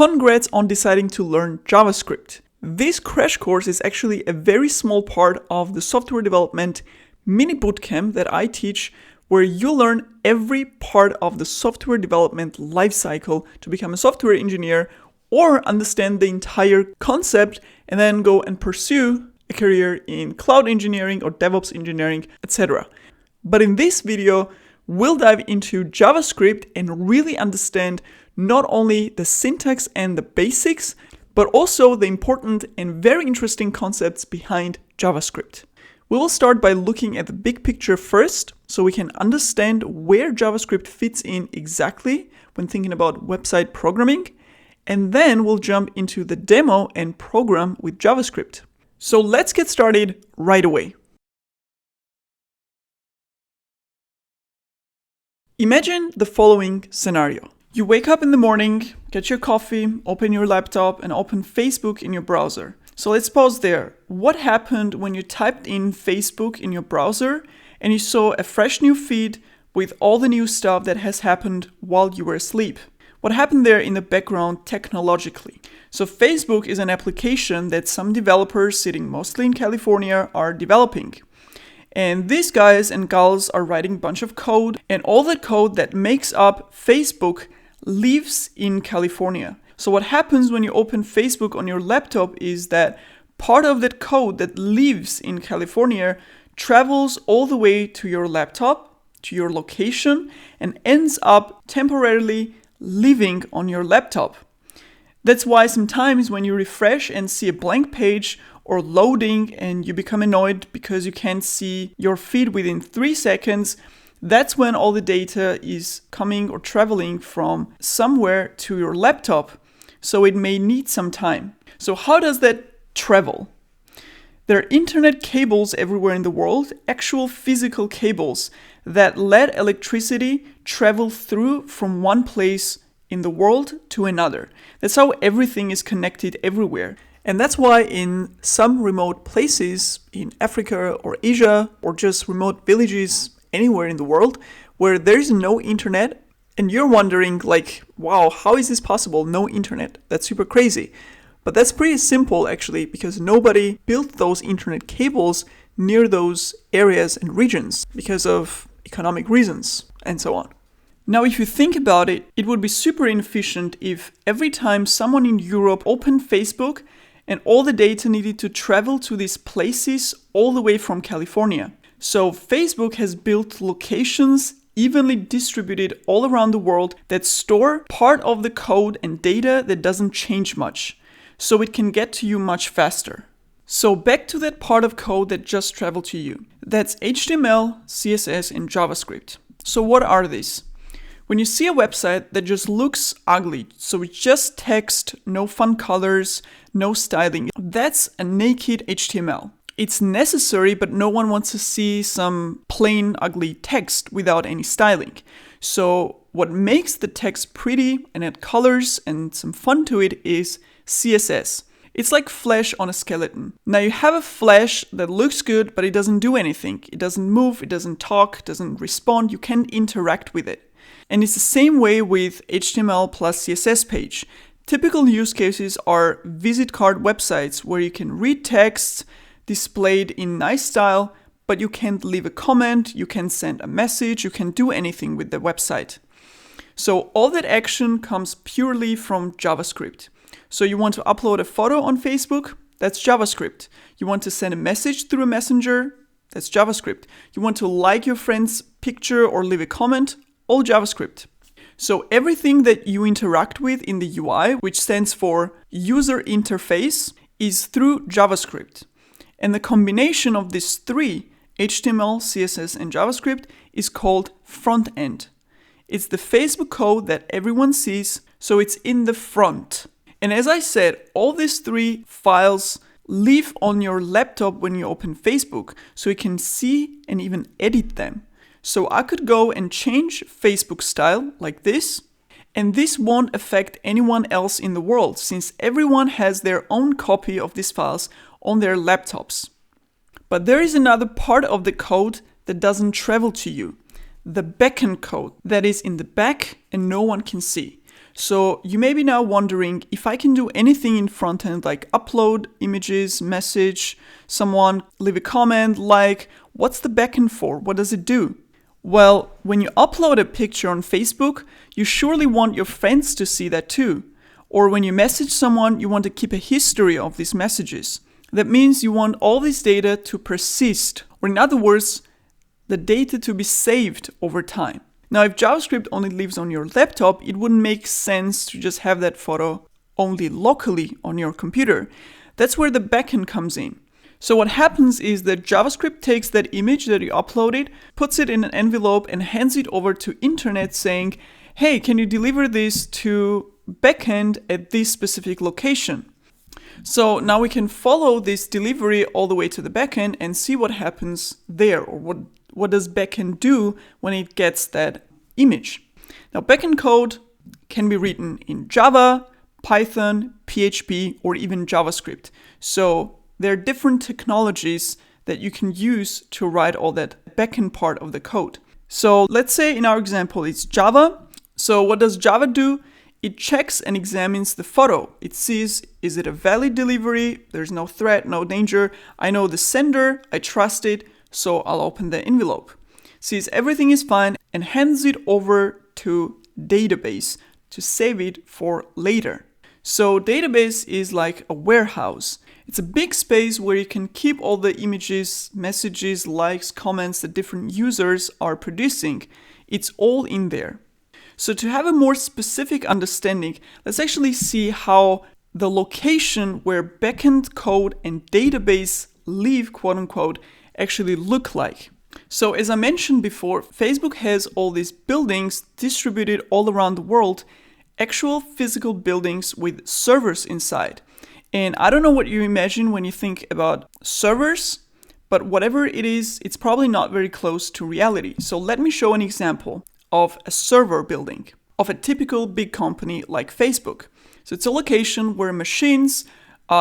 Congrats on deciding to learn JavaScript. This crash course is actually a very small part of the software development mini bootcamp that I teach, where you learn every part of the software development lifecycle to become a software engineer or understand the entire concept and then go and pursue a career in cloud engineering or DevOps engineering, etc. But in this video, we'll dive into JavaScript and really understand not only the syntax and the basics, but also the important and very interesting concepts behind JavaScript. We will start by looking at the big picture first, so we can understand where JavaScript fits in exactly when thinking about website programming, and then we'll jump into the demo and program with JavaScript. So let's get started right away. Imagine the following scenario. You wake up in the morning, get your coffee, open your laptop, and open Facebook in your browser. So let's pause there. What happened when you typed in Facebook in your browser and you saw a fresh new feed with all the new stuff that has happened while you were asleep? What happened there in the background technologically? So Facebook is an application that some developers sitting mostly in California are developing. And these guys and gals are writing a bunch of code, and all the code that makes up Facebook lives in California. So what happens when you open Facebook on your laptop is that part of that code that lives in California travels all the way to your laptop, to your location, and ends up temporarily living on your laptop. That's why sometimes when you refresh and see a blank page or loading and you become annoyed because you can't see your feed within 3 seconds, that's when all the data is coming or traveling from somewhere to your laptop. So it may need some time. So how does that travel? There are internet cables everywhere in the world, actual physical cables that let electricity travel through from one place in the world to another. That's how everything is connected everywhere. And that's why in some remote places in Africa or Asia or just remote villages anywhere in the world where there's no internet and you're wondering like, wow, how is this possible? No internet. That's super crazy. But that's pretty simple actually, because nobody built those internet cables near those areas and regions because of economic reasons and so on. Now, if you think about it, it would be super inefficient if every time someone in Europe opened Facebook and all the data needed to travel to these places all the way from California. So Facebook has built locations evenly distributed all around the world that store part of the code and data that doesn't change much, so it can get to you much faster. So back to that part of code that just traveled to you. That's HTML, CSS, and JavaScript. So what are these? When you see a website that just looks ugly, so it's just text, no fun colors, no styling, that's a naked HTML. It's necessary, but no one wants to see some plain ugly text without any styling. So what makes the text pretty and add colors and some fun to it is CSS. It's like flesh on a skeleton. Now you have a flesh that looks good, but it doesn't do anything. It doesn't move, it doesn't talk, doesn't respond, you can't interact with it. And it's the same way with HTML plus CSS page. Typical use cases are visit card websites where you can read text displayed in nice style, but you can't leave a comment, you can't send a message, you can't do anything with the website. So all that action comes purely from JavaScript. So you want to upload a photo on Facebook, that's JavaScript. You want to send a message through a messenger, that's JavaScript. You want to like your friend's picture or leave a comment, all JavaScript. So everything that you interact with in the UI, which stands for user interface, is through JavaScript. And the combination of these three, HTML, CSS, and JavaScript, is called front end. It's the Facebook code that everyone sees, so it's in the front. And as I said, all these three files live on your laptop when you open Facebook, so you can see and even edit them. So I could go and change Facebook style like this, and this won't affect anyone else in the world since everyone has their own copy of these files on their laptops. But there is another part of the code that doesn't travel to you, the backend code that is in the back and no one can see. So you may be now wondering if I can do anything in front end like upload images, message someone, leave a comment, like, what's the backend for? What does it do? Well, when you upload a picture on Facebook, you surely want your friends to see that too. Or when you message someone, you want to keep a history of these messages. That means you want all this data to persist, or in other words, the data to be saved over time. Now, if JavaScript only lives on your laptop, it wouldn't make sense to just have that photo only locally on your computer. That's where the backend comes in. So what happens is that JavaScript takes that image that you uploaded, puts it in an envelope and hands it over to internet saying, hey, can you deliver this to backend at this specific location? So now we can follow this delivery all the way to the backend and see what happens there, or what does backend do when it gets that image. Now, backend code can be written in Java, Python, PHP, or even JavaScript. So there are different technologies that you can use to write all that backend part of the code. So let's say in our example, it's Java. So what does Java do? It checks and examines the photo. It sees, is it a valid delivery? There's no threat, no danger. I know the sender, I trust it, so I'll open the envelope. Sees everything is fine and hands it over to database to save it for later. So database is like a warehouse. It's a big space where you can keep all the images, messages, likes, comments that different users are producing. It's all in there. So to have a more specific understanding, let's actually see how the location where backend code and database live, quote unquote, actually look like. So as I mentioned before, Facebook has all these buildings distributed all around the world, actual physical buildings with servers inside. And I don't know what you imagine when you think about servers, but whatever it is, it's probably not very close to reality. So let me show an example of a server building of a typical big company like Facebook. So it's a location where machines,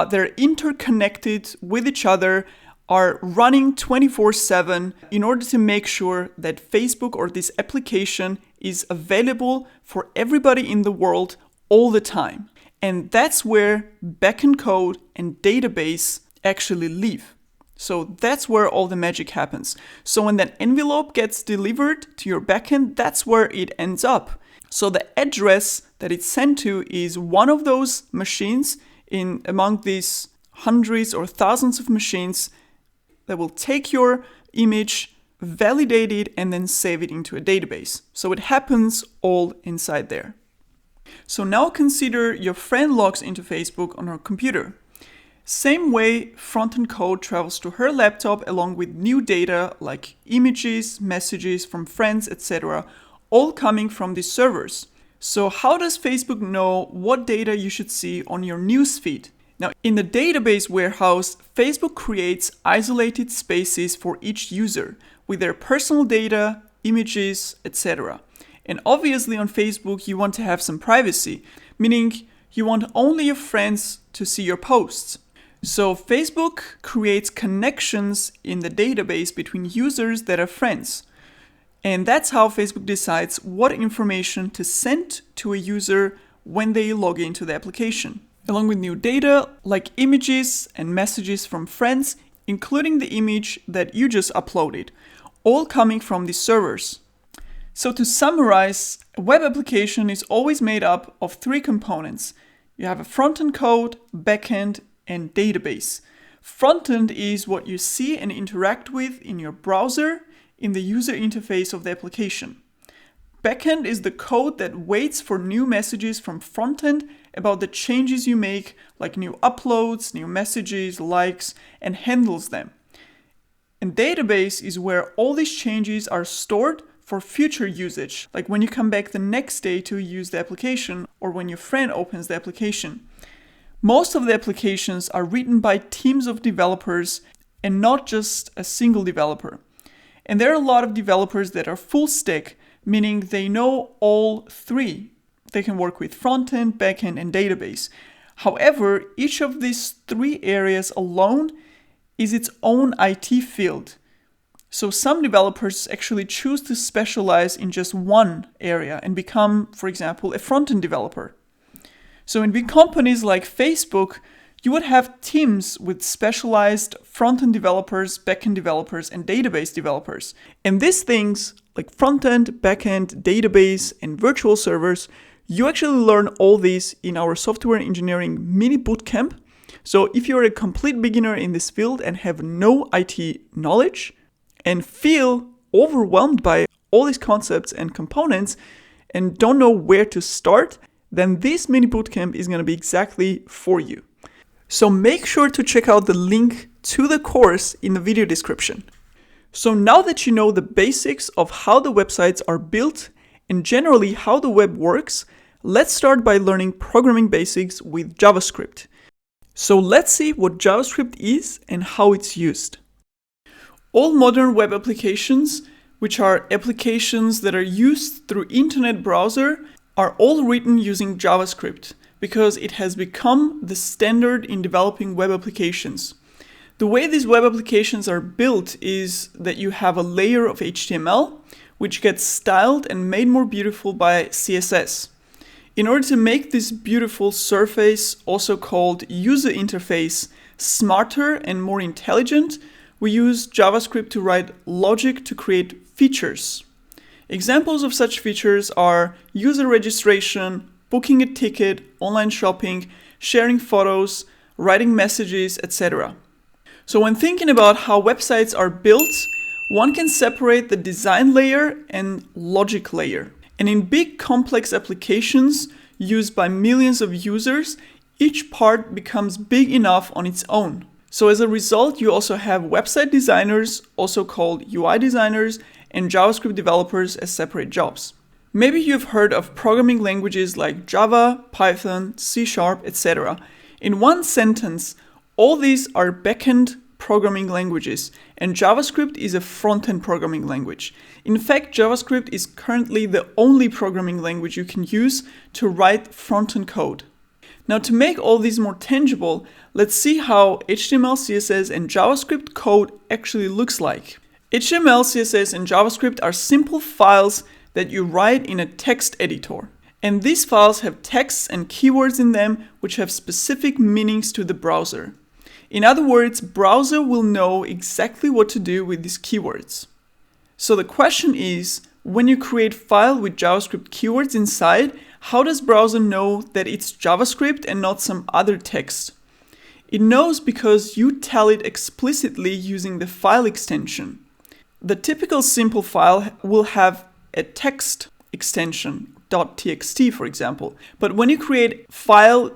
they're interconnected with each other, are running 24/7 in order to make sure that Facebook or this application is available for everybody in the world all the time. And that's where backend code and database actually live. So that's where all the magic happens. So when that envelope gets delivered to your backend, that's where it ends up. So the address that it's sent to is one of those machines in among these hundreds or thousands of machines that will take your image, validate it, and then save it into a database. So it happens all inside there. So now consider your friend logs into Facebook on her computer. Same way, front-end code travels to her laptop along with new data like images, messages from friends, etc., all coming from these servers. So how does Facebook know what data you should see on your newsfeed? Now, in the database warehouse, Facebook creates isolated spaces for each user with their personal data, images, etc. And obviously on Facebook, you want to have some privacy, meaning you want only your friends to see your posts. So Facebook creates connections in the database between users that are friends. And that's how Facebook decides what information to send to a user when they log into the application. Along with new data like images and messages from friends, including the image that you just uploaded, all coming from these servers. So to summarize, a web application is always made up of three components. You have a front-end code, backend, and database. Front-end is what you see and interact with in your browser in the user interface of the application. Backend is the code that waits for new messages from front-end about the changes you make, like new uploads, new messages, likes, and handles them. And database is where all these changes are stored for future usage, like when you come back the next day to use the application or when your friend opens the application. Most of the applications are written by teams of developers and not just a single developer. And there are a lot of developers that are full stack, meaning they know all three. They can work with front-end, back-end, and database. However, each of these three areas alone is its own IT field. So some developers actually choose to specialize in just one area and become, for example, a front-end developer. So in big companies like Facebook, you would have teams with specialized front-end developers, back-end developers, and database developers. And these things, like front-end, back-end, database, and virtual servers, you actually learn all these in our software engineering mini bootcamp. So if you're a complete beginner in this field and have no IT knowledge and feel overwhelmed by all these concepts and components and don't know where to start, then this mini bootcamp is going to be exactly for you. So make sure to check out the link to the course in the video description. So now that you know the basics of how the websites are built and generally how the web works, let's start by learning programming basics with JavaScript. So let's see what JavaScript is and how it's used. All modern web applications, which are applications that are used through internet browser, are all written using JavaScript because it has become the standard in developing web applications. The way these web applications are built is that you have a layer of HTML, which gets styled and made more beautiful by CSS. In order to make this beautiful surface, also called user interface, smarter and more intelligent, we use JavaScript to write logic to create features. Examples of such features are user registration, booking a ticket, online shopping, sharing photos, writing messages, etc. So when thinking about how websites are built, one can separate the design layer and logic layer. And in big complex applications used by millions of users, each part becomes big enough on its own. So as a result, you also have website designers, also called UI designers, and JavaScript developers as separate jobs. Maybe you've heard of programming languages like Java, Python, C#, etc. In one sentence, all these are backend programming languages, and JavaScript is a front-end programming language. In fact, JavaScript is currently the only programming language you can use to write front-end code. Now, to make all these more tangible, let's see how HTML, CSS, and JavaScript code actually looks like. HTML, CSS, and JavaScript are simple files that you write in a text editor. And these files have texts and keywords in them which have specific meanings to the browser. In other words, browser will know exactly what to do with these keywords. So the question is, when you create file with JavaScript keywords inside, how does browser know that it's JavaScript and not some other text? It knows because you tell it explicitly using the file extension. The typical simple file will have a text extension, .txt for example. But when you create a file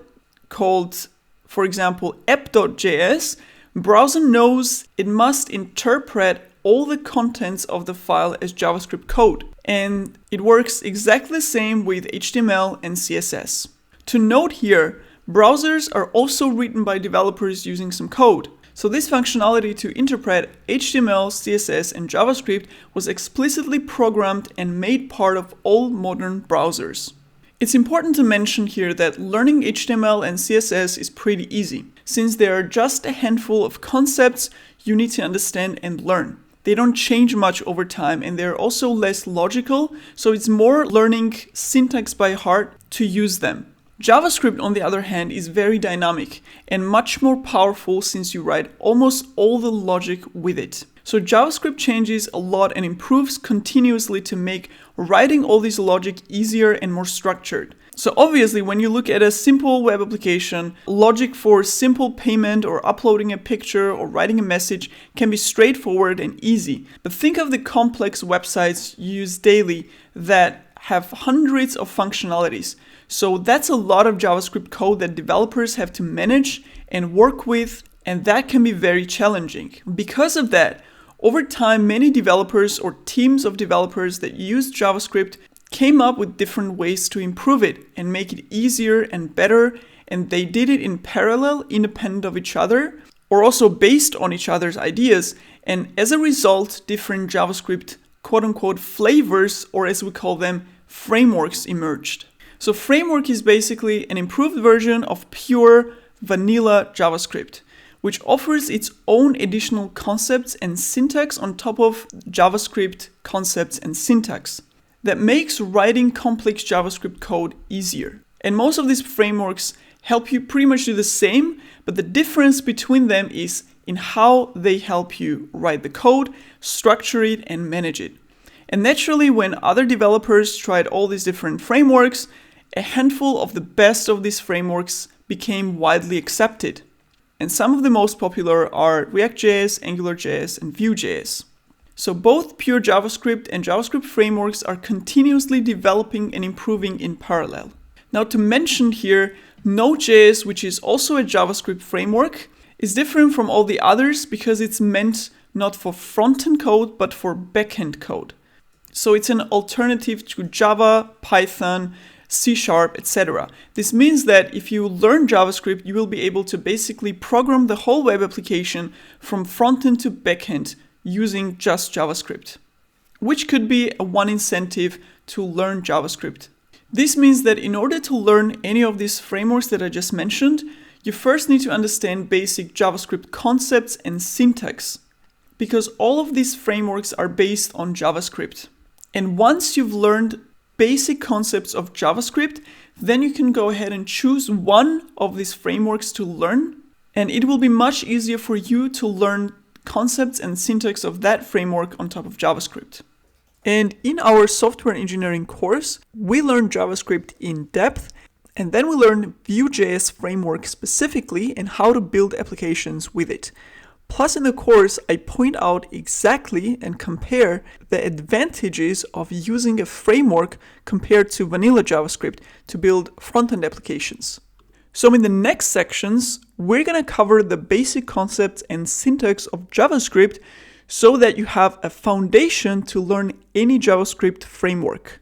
called, for example, app.js, browser knows it must interpret all the contents of the file as JavaScript code. And it works exactly the same with HTML and CSS. To note here, browsers are also written by developers using some code. So this functionality to interpret HTML, CSS, and JavaScript was explicitly programmed and made part of all modern browsers. It's important to mention here that learning HTML and CSS is pretty easy, since there are just a handful of concepts you need to understand and learn. They don't change much over time, and they're also less logical, so it's more learning syntax by heart to use them. JavaScript, on the other hand, is very dynamic and much more powerful since you write almost all the logic with it. So JavaScript changes a lot and improves continuously to make writing all this logic easier and more structured. So obviously, when you look at a simple web application, logic for simple payment or uploading a picture or writing a message can be straightforward and easy. But think of the complex websites you use daily that have hundreds of functionalities. So that's a lot of JavaScript code that developers have to manage and work with, and that can be very challenging. Because of that, over time, many developers or teams of developers that use JavaScript came up with different ways to improve it and make it easier and better, and they did it in parallel, independent of each other, or also based on each other's ideas, and as a result, different JavaScript quote-unquote flavors, or as we call them, frameworks emerged. So framework is basically an improved version of pure vanilla JavaScript. which offers its own additional concepts and syntax on top of JavaScript concepts and syntax that makes writing complex JavaScript code easier. And most of these frameworks help you pretty much do the same, but the difference between them is in how they help you write the code, structure it, and manage it. And naturally, when other developers tried all these different frameworks, a handful of the best of these frameworks became widely accepted. And some of the most popular are React.js, AngularJS, and Vue.js. So both pure JavaScript and JavaScript frameworks are continuously developing and improving in parallel. Now to mention here, Node.js, which is also a JavaScript framework, is different from all the others because it's meant not for front-end code, but for back-end code. So it's an alternative to Java, Python, C#, etc. This means that if you learn JavaScript, you will be able to basically program the whole web application from front-end to back-end using just JavaScript, which could be one incentive to learn JavaScript. This means that in order to learn any of these frameworks that I just mentioned, you first need to understand basic JavaScript concepts and syntax, because all of these frameworks are based on JavaScript. And once you've learned basic concepts of JavaScript, then you can go ahead and choose one of these frameworks to learn, and it will be much easier for you to learn concepts and syntax of that framework on top of JavaScript. And in our software engineering course, we learn JavaScript in depth, and then we learn Vue.js framework specifically and how to build applications with it. Plus in the course, I point out exactly and compare the advantages of using a framework compared to vanilla JavaScript to build front-end applications. So in the next sections, we're going to cover the basic concepts and syntax of JavaScript so that you have a foundation to learn any JavaScript framework.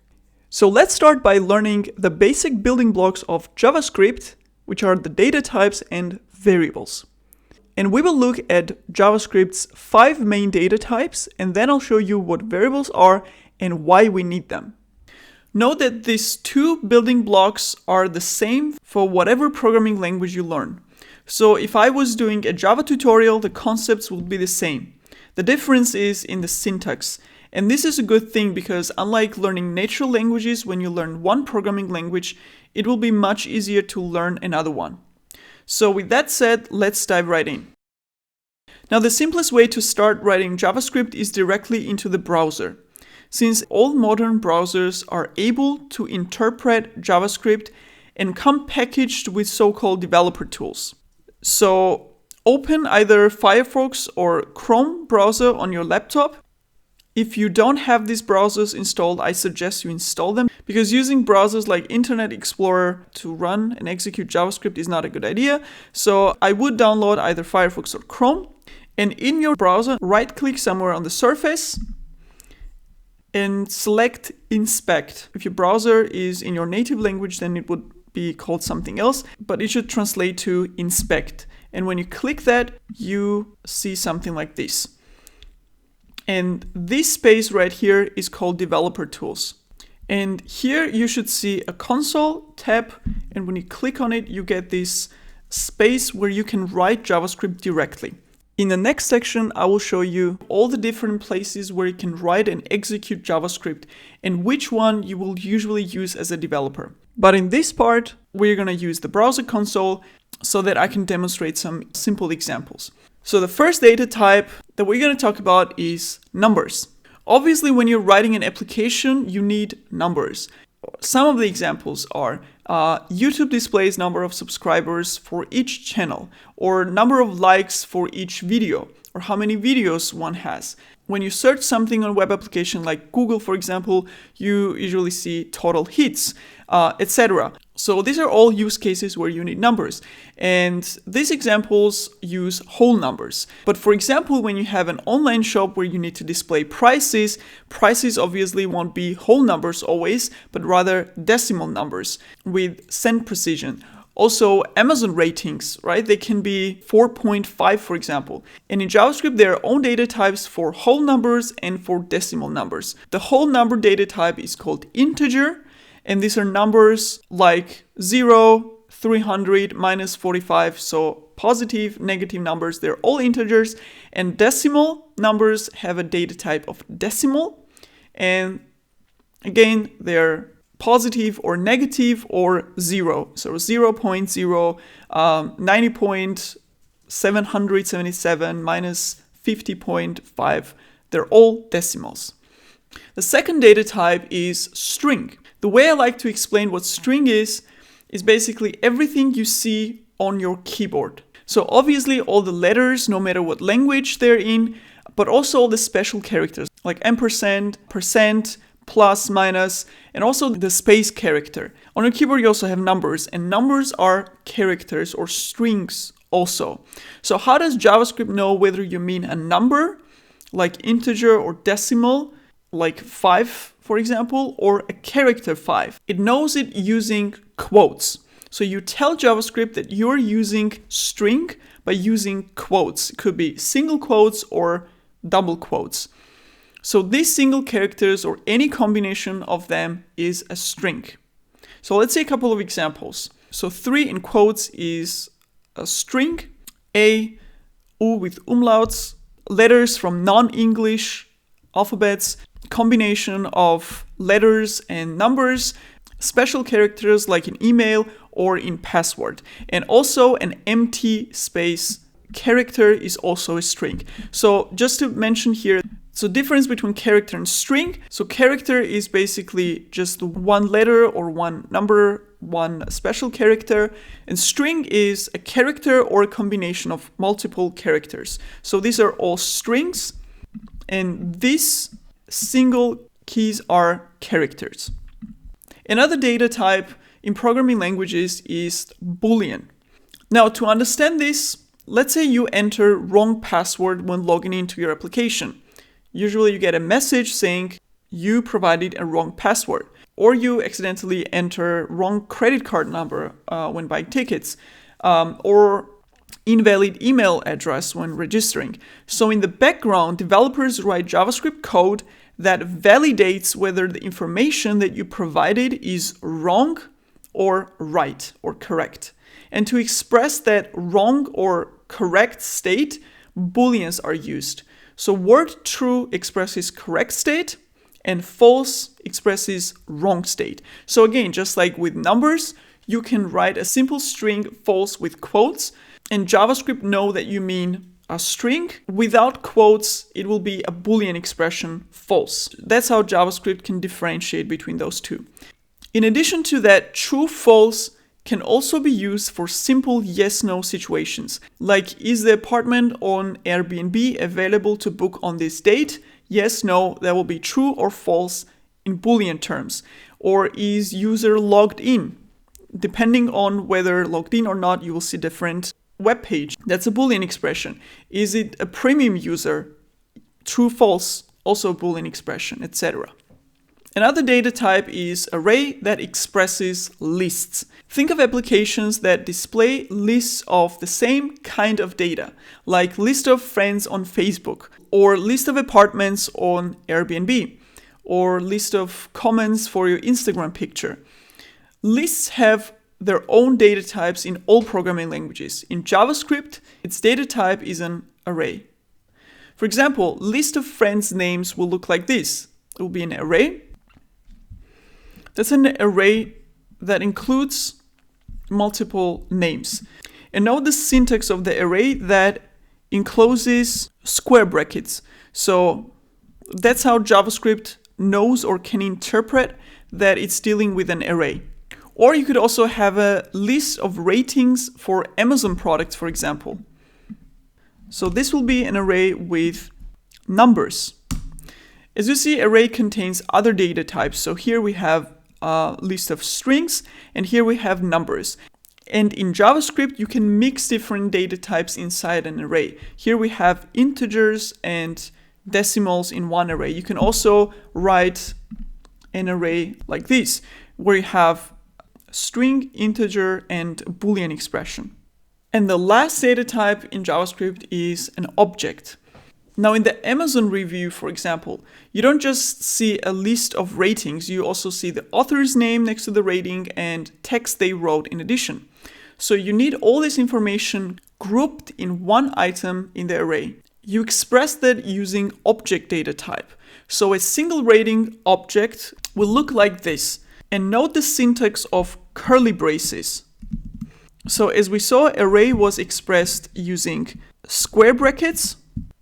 So let's start by learning the basic building blocks of JavaScript, which are the data types and variables. And we will look at JavaScript's 5 main data types, and then I'll show you what variables are and why we need them. Note that these 2 building blocks are the same for whatever programming language you learn. So if I was doing a Java tutorial, the concepts will be the same. The difference is in the syntax. And this is a good thing because unlike learning natural languages, when you learn one programming language, it will be much easier to learn another one. So with that said, let's dive right in. Now the simplest way to start writing JavaScript is directly into the browser, since all modern browsers are able to interpret JavaScript and come packaged with so-called developer tools. So open either Firefox or Chrome browser on your laptop. If you don't have these browsers installed, I suggest you install them because using browsers like Internet Explorer to run and execute JavaScript is not a good idea. So I would download either Firefox or Chrome, and in your browser, right-click somewhere on the surface and select Inspect. If your browser is in your native language, then it would be called something else, but it should translate to Inspect. And when you click that, you see something like this. And this space right here is called Developer Tools. And here you should see a console tab, and when you click on it, you get this space where you can write JavaScript directly. In the next section, I will show you all the different places where you can write and execute JavaScript and which one you will usually use as a developer. But in this part, we're going to use the browser console so that I can demonstrate some simple examples. So the first data type that we're going to talk about is numbers. Obviously, when you're writing an application, you need numbers. Some of the examples are YouTube displays number of subscribers for each channel, or number of likes for each video, or how many videos one has. When you search something on a web application like Google, for example, you usually see total hits, etc. So these are all use cases where you need numbers. And these examples use whole numbers. But for example, when you have an online shop where you need to display prices, prices obviously won't be whole numbers always, but rather decimal numbers with cent precision. Also, Amazon ratings, right? They can be 4.5, for example. And in JavaScript, there are own data types for whole numbers and for decimal numbers. The whole number data type is called integer. And these are numbers like 0, 300, minus 45, so positive, negative numbers, they're all integers, and decimal numbers have a data type of decimal, and again, they're positive or negative or 0, so 0.0, 90.777, minus 50.5, they're all decimals. The second data type is string. The way I like to explain what string is basically everything you see on your keyboard. So obviously all the letters, no matter what language they're in, but also all the special characters like ampersand, percent, plus, minus, and also the space character. On your keyboard you also have numbers, and numbers are characters or strings also. So how does JavaScript know whether you mean a number, like integer or decimal, like 5, for example, or a character 5? It knows it using quotes. So you tell JavaScript that you're using string by using quotes. It could be single quotes or double quotes. So these single characters or any combination of them is a string. So let's see a couple of examples. So 3 in quotes is a string, A, U with umlauts, letters from non-English alphabets, combination of letters and numbers, special characters like in email or in password. And also an empty space character is also a string. So just to mention here, so difference between character and string. So character is basically just one letter or one number, one special character. And string is a character or a combination of multiple characters. So these are all strings. And these single keys are characters. Another data type in programming languages is Boolean. Now, to understand this, let's say you enter wrong password when logging into your application. Usually you get a message saying you provided a wrong password, or you accidentally enter wrong credit card number when buying tickets, or invalid email address when registering. So in the background, developers write JavaScript code that validates whether the information that you provided is wrong or right or correct. And to express that wrong or correct state, Booleans are used. So word true expresses correct state and false expresses wrong state. So again, just like with numbers, you can write a simple string false with quotes, and JavaScript know that you mean a string. Without quotes, it will be a Boolean expression false. That's how JavaScript can differentiate between those two. In addition to that, true false can also be used for simple yes-no situations, like is the apartment on Airbnb available to book on this date? Yes, no, that will be true or false in Boolean terms. Or is user logged in? Depending on whether logged in or not, you will see different web page. That's a Boolean expression. Is it a premium user? True, false, also a Boolean expression, etc. Another data type is array that expresses lists. Think of applications that display lists of the same kind of data, like list of friends on Facebook, or list of apartments on Airbnb, or list of comments for your Instagram picture. Lists have their own data types in all programming languages. In JavaScript, its data type is an array. For example, list of friends' names will look like this. It will be an array. That's an array that includes multiple names. And note the syntax of the array that encloses square brackets. So that's how JavaScript knows or can interpret that it's dealing with an array. Or you could also have a list of ratings for Amazon products, for example. So this will be an array with numbers. As you see, array contains other data types. So here we have a list of strings, and here we have numbers. And in JavaScript, you can mix different data types inside an array. Here we have integers and decimals in one array. You can also write an array like this, where you have string, integer, and Boolean expression. And the last data type in JavaScript is an object. Now in the Amazon review, for example, you don't just see a list of ratings, you also see the author's name next to the rating and text they wrote in addition. So you need all this information grouped in one item in the array. You express that using object data type. So a single rating object will look like this. And note the syntax of curly braces. So as we saw, array was expressed using square brackets,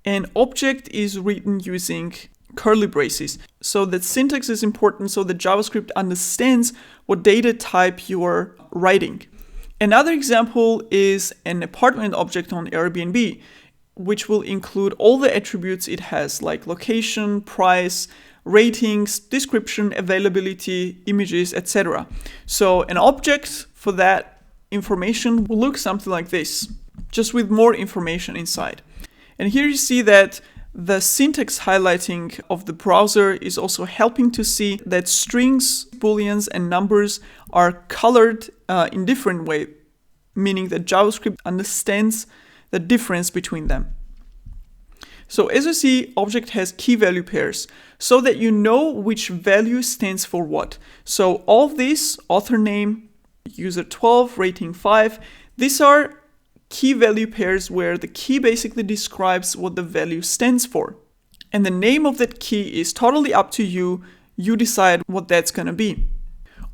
and object is written using curly braces. So that syntax is important so that JavaScript understands what data type you are writing. Another example is an apartment object on Airbnb, which will include all the attributes it has, like location, price, ratings, description, availability, images, etc. So an object for that information will look something like this, just with more information inside. And here you see that the syntax highlighting of the browser is also helping to see that strings, booleans, and numbers are colored in different way, meaning that JavaScript understands the difference between them. So as you see, object has key value pairs so that you know which value stands for what. So all of this, author name, user 12, rating 5, these are key value pairs where the key basically describes what the value stands for. And the name of that key is totally up to you. You decide what that's going to be.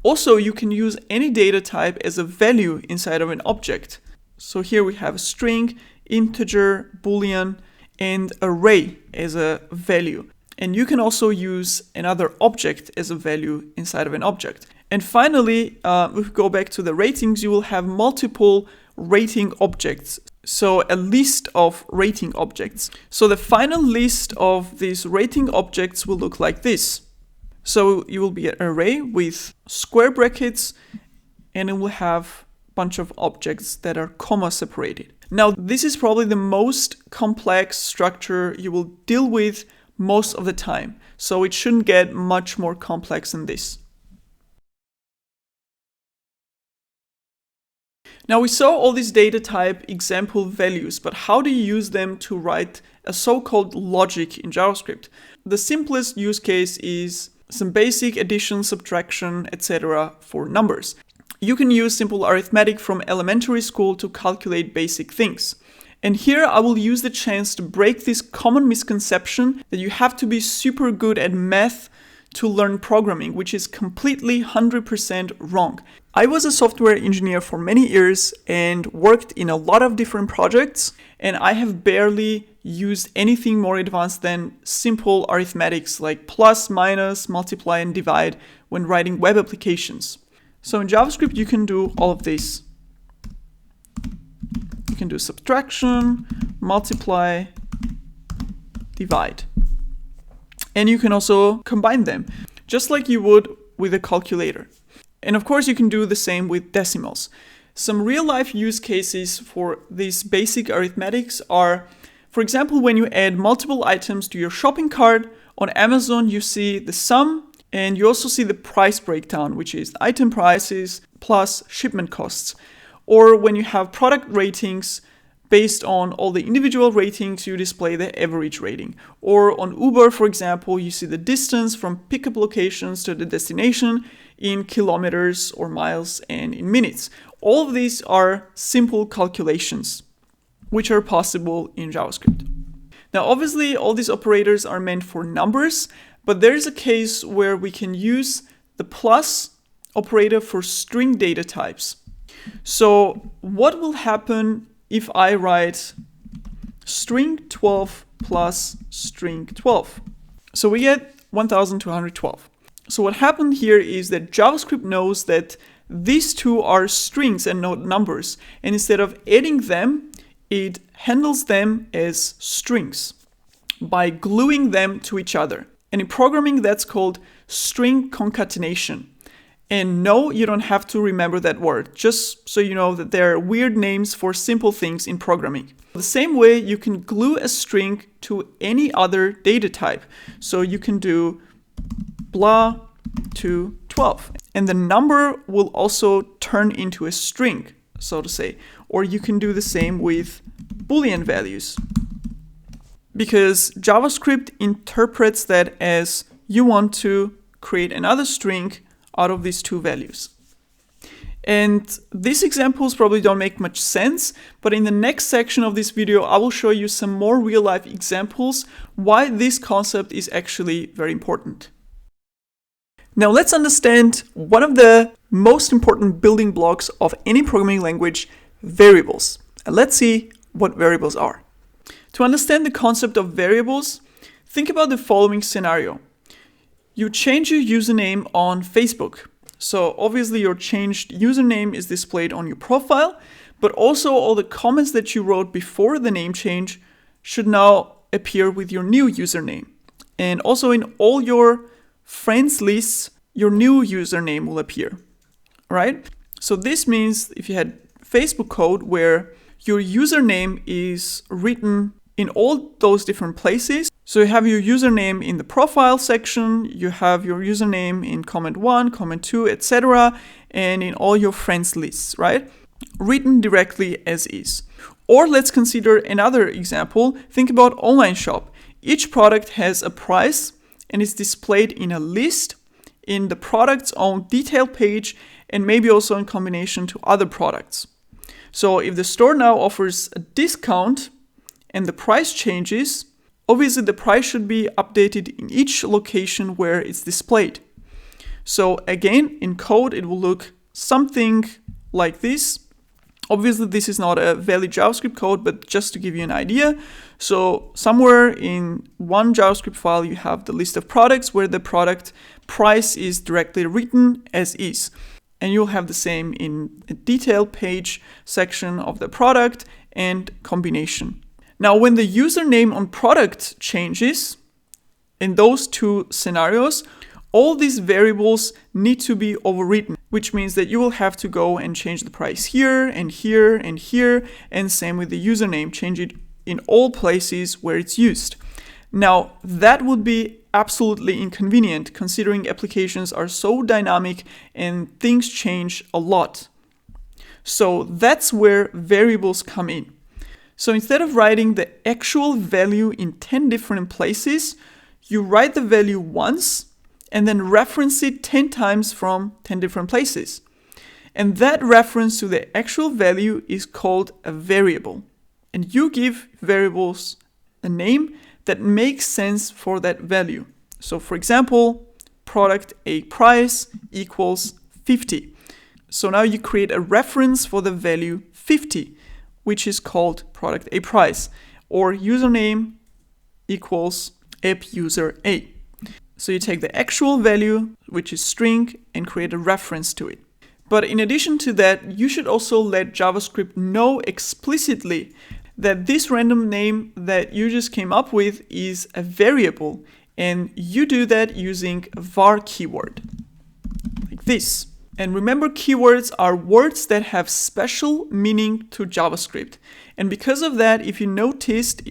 Also, you can use any data type as a value inside of an object. So here we have a string, integer, boolean, and array as a value. And you can also use another object as a value inside of an object. And finally, if we go back to the ratings, you will have multiple rating objects. So a list of rating objects. So the final list of these rating objects will look like this. So you will be an array with square brackets, and it will have a bunch of objects that are comma separated. Now, this is probably the most complex structure you will deal with most of the time. So it shouldn't get much more complex than this. Now we saw all these data type example values, but how do you use them to write a so-called logic in JavaScript? The simplest use case is some basic addition, subtraction, etc. for numbers. You can use simple arithmetic from elementary school to calculate basic things. And here I will use the chance to break this common misconception that you have to be super good at math to learn programming, which is completely 100% wrong. I was a software engineer for many years and worked in a lot of different projects, and I have barely used anything more advanced than simple arithmetics like plus, minus, multiply, and divide when writing web applications. So in JavaScript, you can do all of this. You can do subtraction, multiply, divide. And you can also combine them, just like you would with a calculator. And of course, you can do the same with decimals. Some real-life use cases for these basic arithmetics are, for example, when you add multiple items to your shopping cart. On Amazon, you see the sum, and you also see the price breakdown, which is item prices plus shipment costs. Or when you have product ratings, based on all the individual ratings, you display the average rating. Or on Uber, for example, you see the distance from pickup locations to the destination in kilometers or miles and in minutes. All of these are simple calculations, which are possible in JavaScript. Now, obviously, all these operators are meant for numbers, but there is a case where we can use the plus operator for string data types. So what will happen if I write string 12 plus string 12? So we get 1212. So what happened here is that JavaScript knows that these two are strings and not numbers. And instead of adding them, it handles them as strings by gluing them to each other. And in programming, that's called string concatenation. And no, you don't have to remember that word, just so you know that there are weird names for simple things in programming. The same way, you can glue a string to any other data type. So you can do blah to 12. And the number will also turn into a string, so to say. Or you can do the same with Boolean values. because JavaScript interprets that as you want to create another string out of these two values. And these examples probably don't make much sense, but in the next section of this video, I will show you some more real-life examples why this concept is actually very important. Now let's understand one of the most important building blocks of any programming language, variables. And let's see what variables are. To understand the concept of variables, think about the following scenario. You change your username on Facebook. So obviously your changed username is displayed on your profile, but also all the comments that you wrote before the name change should now appear with your new username. And also in all your friends lists, your new username will appear, right? So this means if you had Facebook code where your username is written in all those different places. So you have your username in the profile section, you have your username in comment 1, comment 2, etc. and in all your friends lists, right? Written directly as is. Or let's consider another example. Think about online shop. Each product has a price and is displayed in a list in the product's own detail page and maybe also in combination to other products. So if the store now offers a discount and the price changes, obviously the price should be updated in each location where it's displayed. So again, in code, it will look something like this. Obviously, this is not a valid JavaScript code, but just to give you an idea. So somewhere in one JavaScript file, you have the list of products where the product price is directly written as is. And you'll have the same in a detail page section of the product and combination. Now, when the username on product changes, in those two scenarios, all these variables need to be overwritten, which means that you will have to go and change the price here and here and here, and same with the username, change it in all places where it's used. Now, that would be absolutely inconvenient considering applications are so dynamic and things change a lot. So that's where variables come in. So instead of writing the actual value in 10 different places, you write the value once and then reference it 10 times from 10 different places. And that reference to the actual value is called a variable. And you give variables a name that makes sense for that value. So for example, product A price equals 50. So now you create a reference for the value 50, which is called product A price, or username equals app user A. So you take the actual value, which is string, and create a reference to it. But in addition to that, you should also let JavaScript know explicitly that this random name that you just came up with is a variable, and you do that using a var keyword, like this. And remember, keywords are words that have special meaning to JavaScript. And because of that, if you noticed,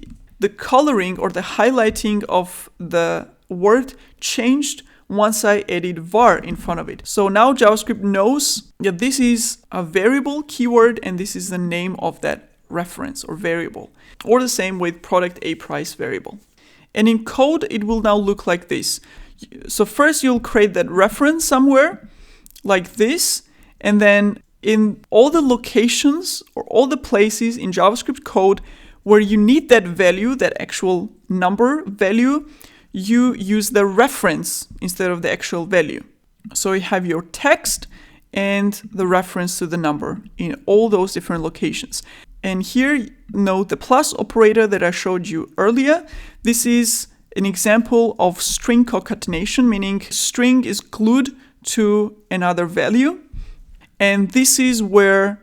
the coloring or the highlighting of the word changed once I added var in front of it. So now JavaScript knows that this is a variable keyword and this is the name of that reference or variable. Or the same with product A price variable. And in code, it will now look like this. So first you'll create that reference somewhere like this, and then in all the locations or all the places in JavaScript code where you need that value, that actual number value, you use the reference instead of the actual value. So you have your text and the reference to the number in all those different locations. And here, note the plus operator that I showed you earlier. This is an example of string concatenation, meaning string is glued to another value. And this is where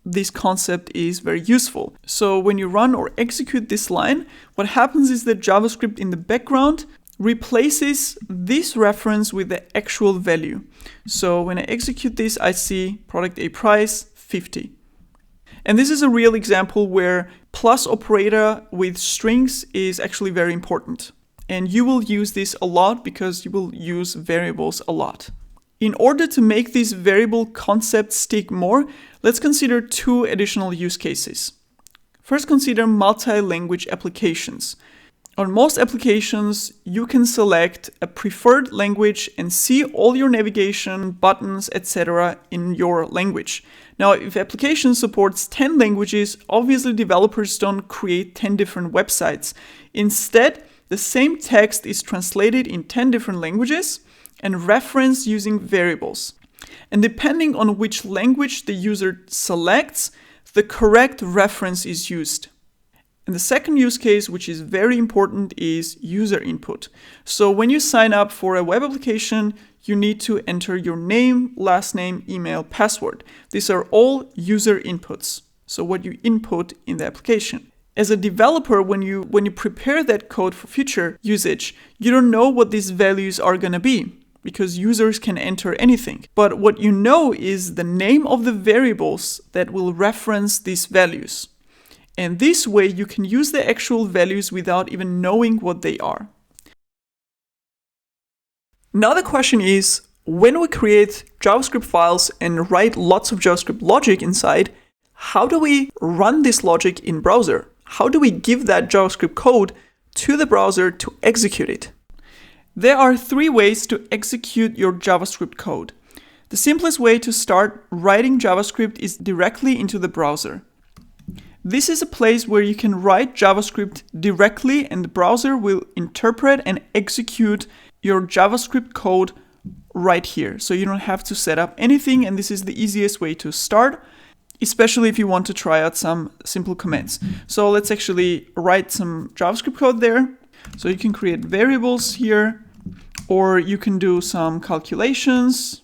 this concept is very useful. So when you run or execute this line, what happens is that JavaScript in the background replaces this reference with the actual value. So when I execute this, I see product A price 50. And this is a real example where plus operator with strings is actually very important. And you will use this a lot because you will use variables a lot. In order to make this variable concept stick more, let's consider two additional use cases. First, consider multi-language applications. On most applications, you can select a preferred language and see all your navigation, buttons, etc. in your language. Now, if application supports 10 languages, obviously developers don't create 10 different websites. Instead, the same text is translated in 10 different languages and referenced using variables. And depending on which language the user selects, the correct reference is used. And the second use case, which is very important, is user input. So when you sign up for a web application, you need to enter your name, last name, email, password. These are all user inputs. So what you input in the application. As a developer, when you prepare that code for future usage, you don't know what these values are going to be, because users can enter anything. But what you know is the name of the variables that will reference these values. And this way you can use the actual values without even knowing what they are. Now the question is, when we create JavaScript files and write lots of JavaScript logic inside, how do we run this logic in browser? How do we give that JavaScript code to the browser to execute it? There are 3 ways to execute your JavaScript code. The simplest way to start writing JavaScript is directly into the browser. This is a place where you can write JavaScript directly and the browser will interpret and execute your JavaScript code right here. So you don't have to set up anything, and this is the easiest way to start, especially if you want to try out some simple commands. So let's actually write some JavaScript code there. So you can create variables here, or you can do some calculations,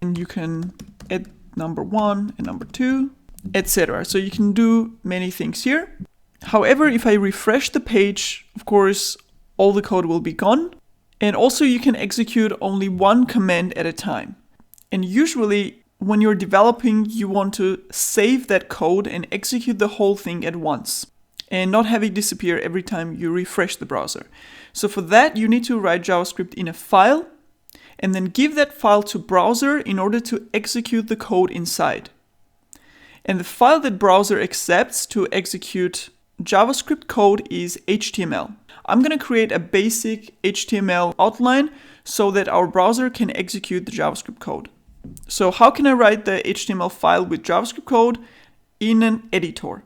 and you can add number 1 and number 2. Etc. So you can do many things here. However, if I refresh the page, of course, all the code will be gone. And also you can execute only one command at a time. And usually when you're developing, you want to save that code and execute the whole thing at once and not have it disappear every time you refresh the browser. So for that, you need to write JavaScript in a file and then give that file to browser in order to execute the code inside. And the file that browser accepts to execute JavaScript code is HTML. I'm going to create a basic HTML outline so that our browser can execute the JavaScript code. So how can I write the HTML file with JavaScript code? In an editor.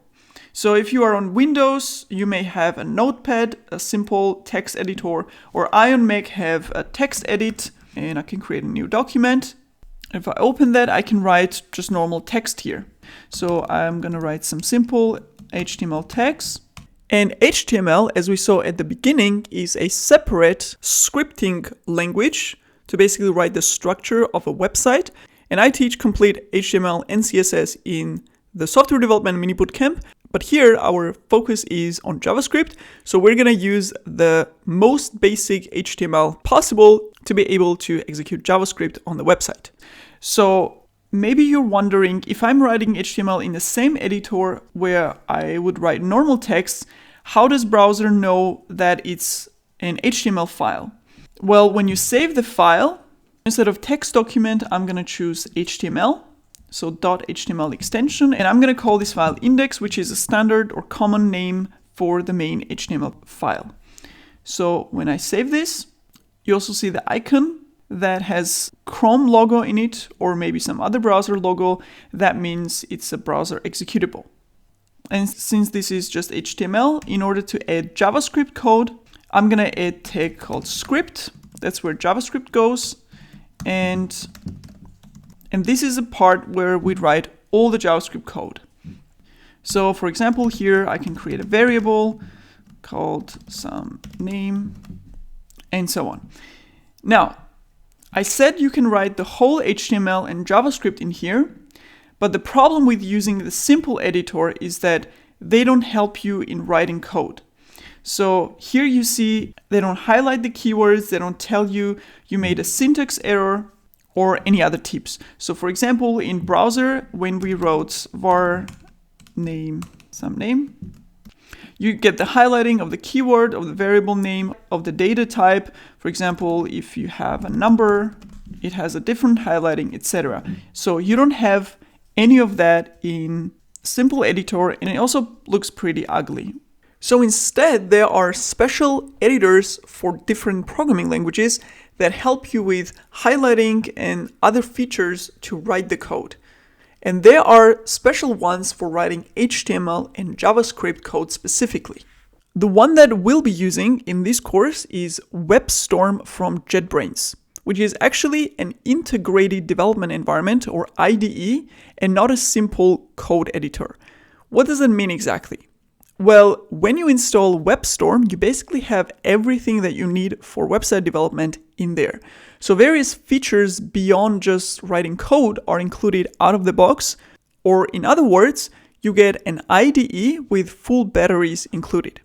So if you are on Windows, you may have a Notepad, a simple text editor, or I on Mac have a text edit, and I can create a new document. If I open that, I can write just normal text here. So I'm going to write some simple HTML tags. And HTML, as we saw at the beginning, is a separate scripting language to basically write the structure of a website. And I teach complete HTML and CSS in the software development mini bootcamp. But here our focus is on JavaScript. So we're going to use the most basic HTML possible to be able to execute JavaScript on the website. So maybe you're wondering, if I'm writing HTML in the same editor where I would write normal text, how does browser know that it's an HTML file? Well, when you save the file, instead of text document, I'm going to choose HTML. So .html extension, and I'm going to call this file index, which is a standard or common name for the main HTML file. So when I save this, you also see the icon that has Chrome logo in it, or maybe some other browser logo. That means it's a browser executable. And since this is just HTML, in order to add JavaScript code, I'm going to add tag called script. That's where JavaScript goes. And this is a part where we write all the JavaScript code. So for example, here I can create a variable called some name and so on. Now, I said you can write the whole HTML and JavaScript in here, but the problem with using the simple editor is that they don't help you in writing code. So here you see they don't highlight the keywords, they don't tell you you made a syntax error, or any other tips. So for example, in browser, when we wrote var name, some name, you get the highlighting of the keyword, of the variable name, of the data type. For example, if you have a number, it has a different highlighting, etc. So you don't have any of that in simple editor, and it also looks pretty ugly. So instead, there are special editors for different programming languages that help you with highlighting and other features to write the code. And there are special ones for writing HTML and JavaScript code specifically. The one that we'll be using in this course is Webstorm from JetBrains, which is actually an integrated development environment, or IDE, and not a simple code editor. What does that mean exactly? Well, when you install Webstorm, you basically have everything that you need for website development in there. So various features beyond just writing code are included out of the box, or in other words, you get an IDE with full batteries included.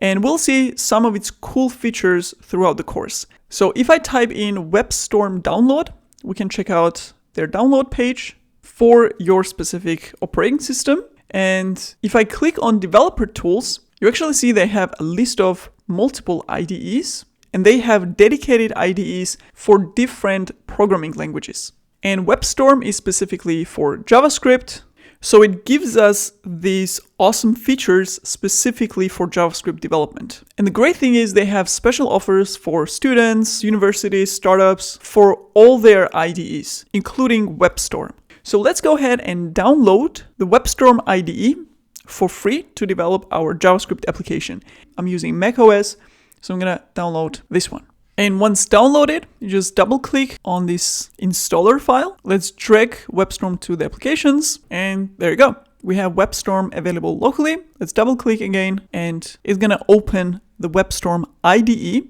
And we'll see some of its cool features throughout the course. So if I type in Webstorm download, we can check out their download page for your specific operating system. And if I click on developer tools, you actually see they have a list of multiple IDEs, and they have dedicated IDEs for different programming languages. And Webstorm is specifically for JavaScript, so it gives us these awesome features specifically for JavaScript development. And the great thing is they have special offers for students, universities, startups, for all their IDEs, including Webstorm. So let's go ahead and download the Webstorm IDE for free to develop our JavaScript application. I'm using macOS, so I'm gonna download this one. And once downloaded, you just double click on this installer file. Let's drag Webstorm to the applications, and there you go. We have Webstorm available locally. Let's double click again, and it's gonna open the Webstorm IDE.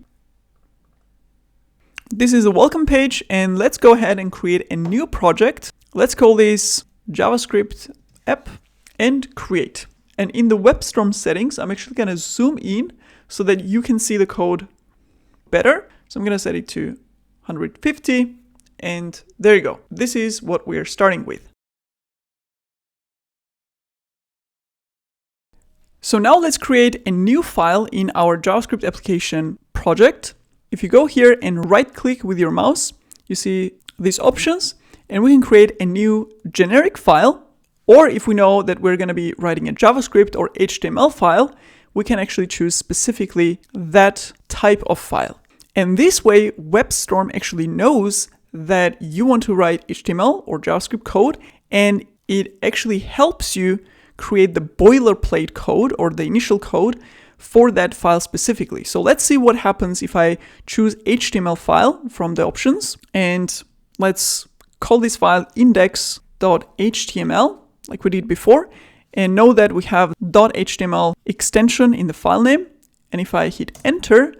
This is a welcome page, and let's go ahead and create a new project. Let's call this JavaScript app and create. And in the Webstorm settings, I'm actually gonna zoom in so that you can see the code better. So I'm gonna set it to 150, and there you go. This is what we're starting with. So now let's create a new file in our JavaScript application project. If you go here and right click with your mouse, you see these options, and we can create a new generic file. Or if we know that we're gonna be writing a JavaScript or HTML file, we can actually choose specifically that type of file. And this way, Webstorm actually knows that you want to write HTML or JavaScript code, and it actually helps you create the boilerplate code or the initial code for that file specifically. So let's see what happens if I choose HTML file from the options, and let's call this file index.html like we did before, and know that we have .html extension in the file name. And if I hit enter,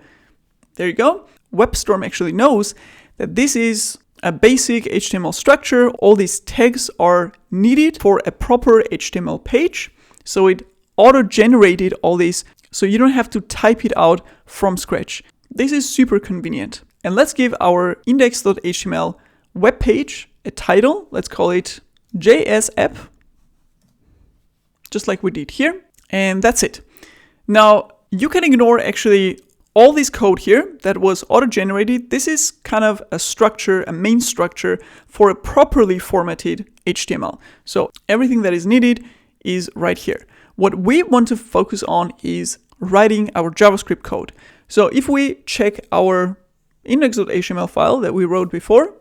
there you go. Webstorm actually knows that this is a basic HTML structure. All these tags are needed for a proper HTML page. So it auto-generated all these, so you don't have to type it out from scratch. This is super convenient. And let's give our index.html web page a title. Let's call it JS app, just like we did here. And that's it. Now, you can ignore actually all this code here that was auto-generated. This is kind of a structure, a main structure for a properly formatted HTML. So everything that is needed is right here. What we want to focus on is writing our JavaScript code. So if we check our index.html file that we wrote before,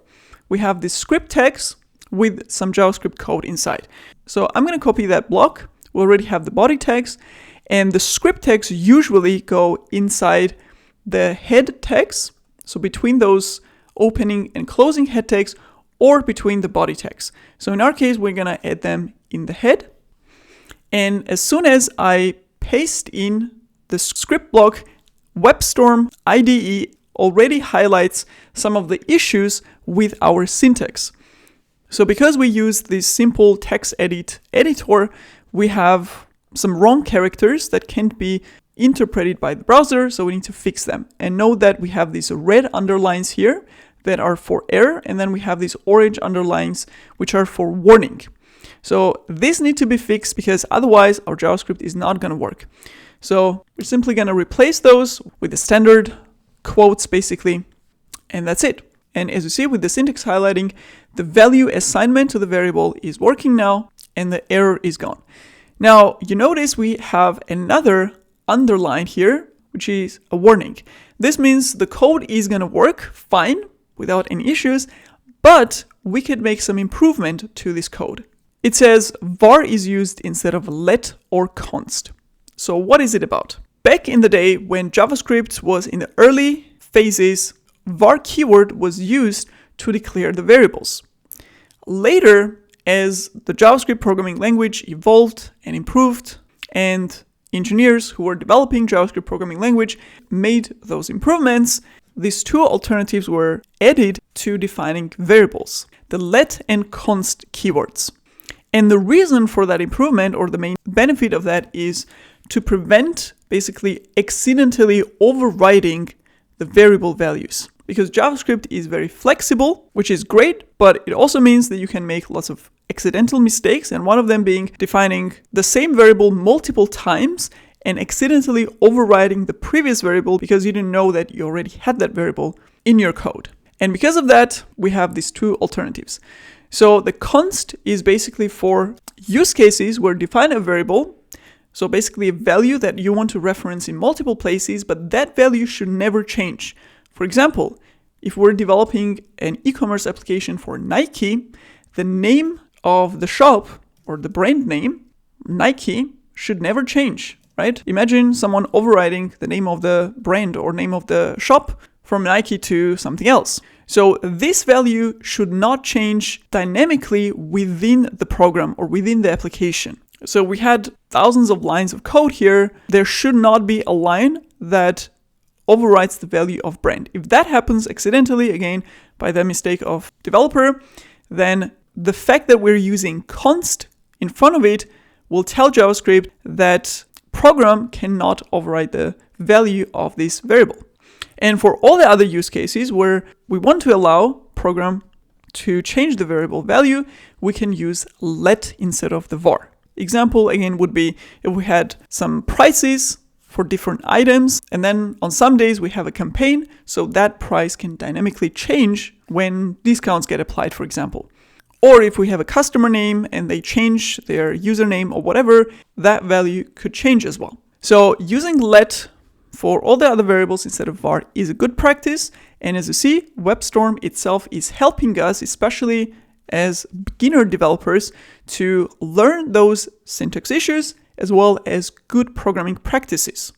we have this script tags with some JavaScript code inside. So I'm going to copy that block. We already have the body tags. And the script tags usually go inside the head tags, so between those opening and closing head tags, or between the body tags. So in our case, we're gonna add them in the head. And as soon as I paste in the script block, Webstorm IDE already highlights some of the issues with our syntax. So because we use this simple text editor, we have some wrong characters that can't be interpreted by the browser, so we need to fix them. And note that we have these red underlines here that are for error, and then we have these orange underlines which are for warning. So these need to be fixed because otherwise our JavaScript is not going to work. So we're simply going to replace those with the standard quotes basically, and that's it. And as you see with the syntax highlighting, the value assignment to the variable is working now, and the error is gone. Now, you notice we have another underlined here, which is a warning. This means the code is going to work fine without any issues, but we could make some improvement to this code. It says var is used instead of let or const. So what is it about? Back in the day when JavaScript was in the early phases, var keyword was used to declare the variables. Later, as the JavaScript programming language evolved and improved, and engineers who were developing JavaScript programming language made those improvements, these two alternatives were added to defining variables, the let and const keywords. And the reason for that improvement, or the main benefit of that, is to prevent basically accidentally overriding the variable values. Because JavaScript is very flexible, which is great, but it also means that you can make lots of accidental mistakes, and one of them being defining the same variable multiple times and accidentally overriding the previous variable because you didn't know that you already had that variable in your code. And because of that, we have these two alternatives. So the const is basically for use cases where define a variable, so basically a value that you want to reference in multiple places, but that value should never change. For example, if we're developing an e-commerce application for Nike, the name of the shop or the brand name, Nike, should never change, right? Imagine someone overriding the name of the brand or name of the shop from Nike to something else. So this value should not change dynamically within the program or within the application. So we had thousands of lines of code here. There should not be a line that overrides the value of brand. If that happens accidentally, again, by the mistake of developer, then the fact that we're using const in front of it will tell JavaScript that program cannot override the value of this variable. And for all the other use cases where we want to allow program to change the variable value, we can use let instead of the var. Example, again, would be if we had some prices for different items, and then on some days we have a campaign, so that price can dynamically change when discounts get applied, for example. Or if we have a customer name and they change their username or whatever, that value could change as well. So using let for all the other variables instead of var is a good practice. And as you see, Webstorm itself is helping us, especially as beginner developers, to learn those syntax issues as well as good programming practices.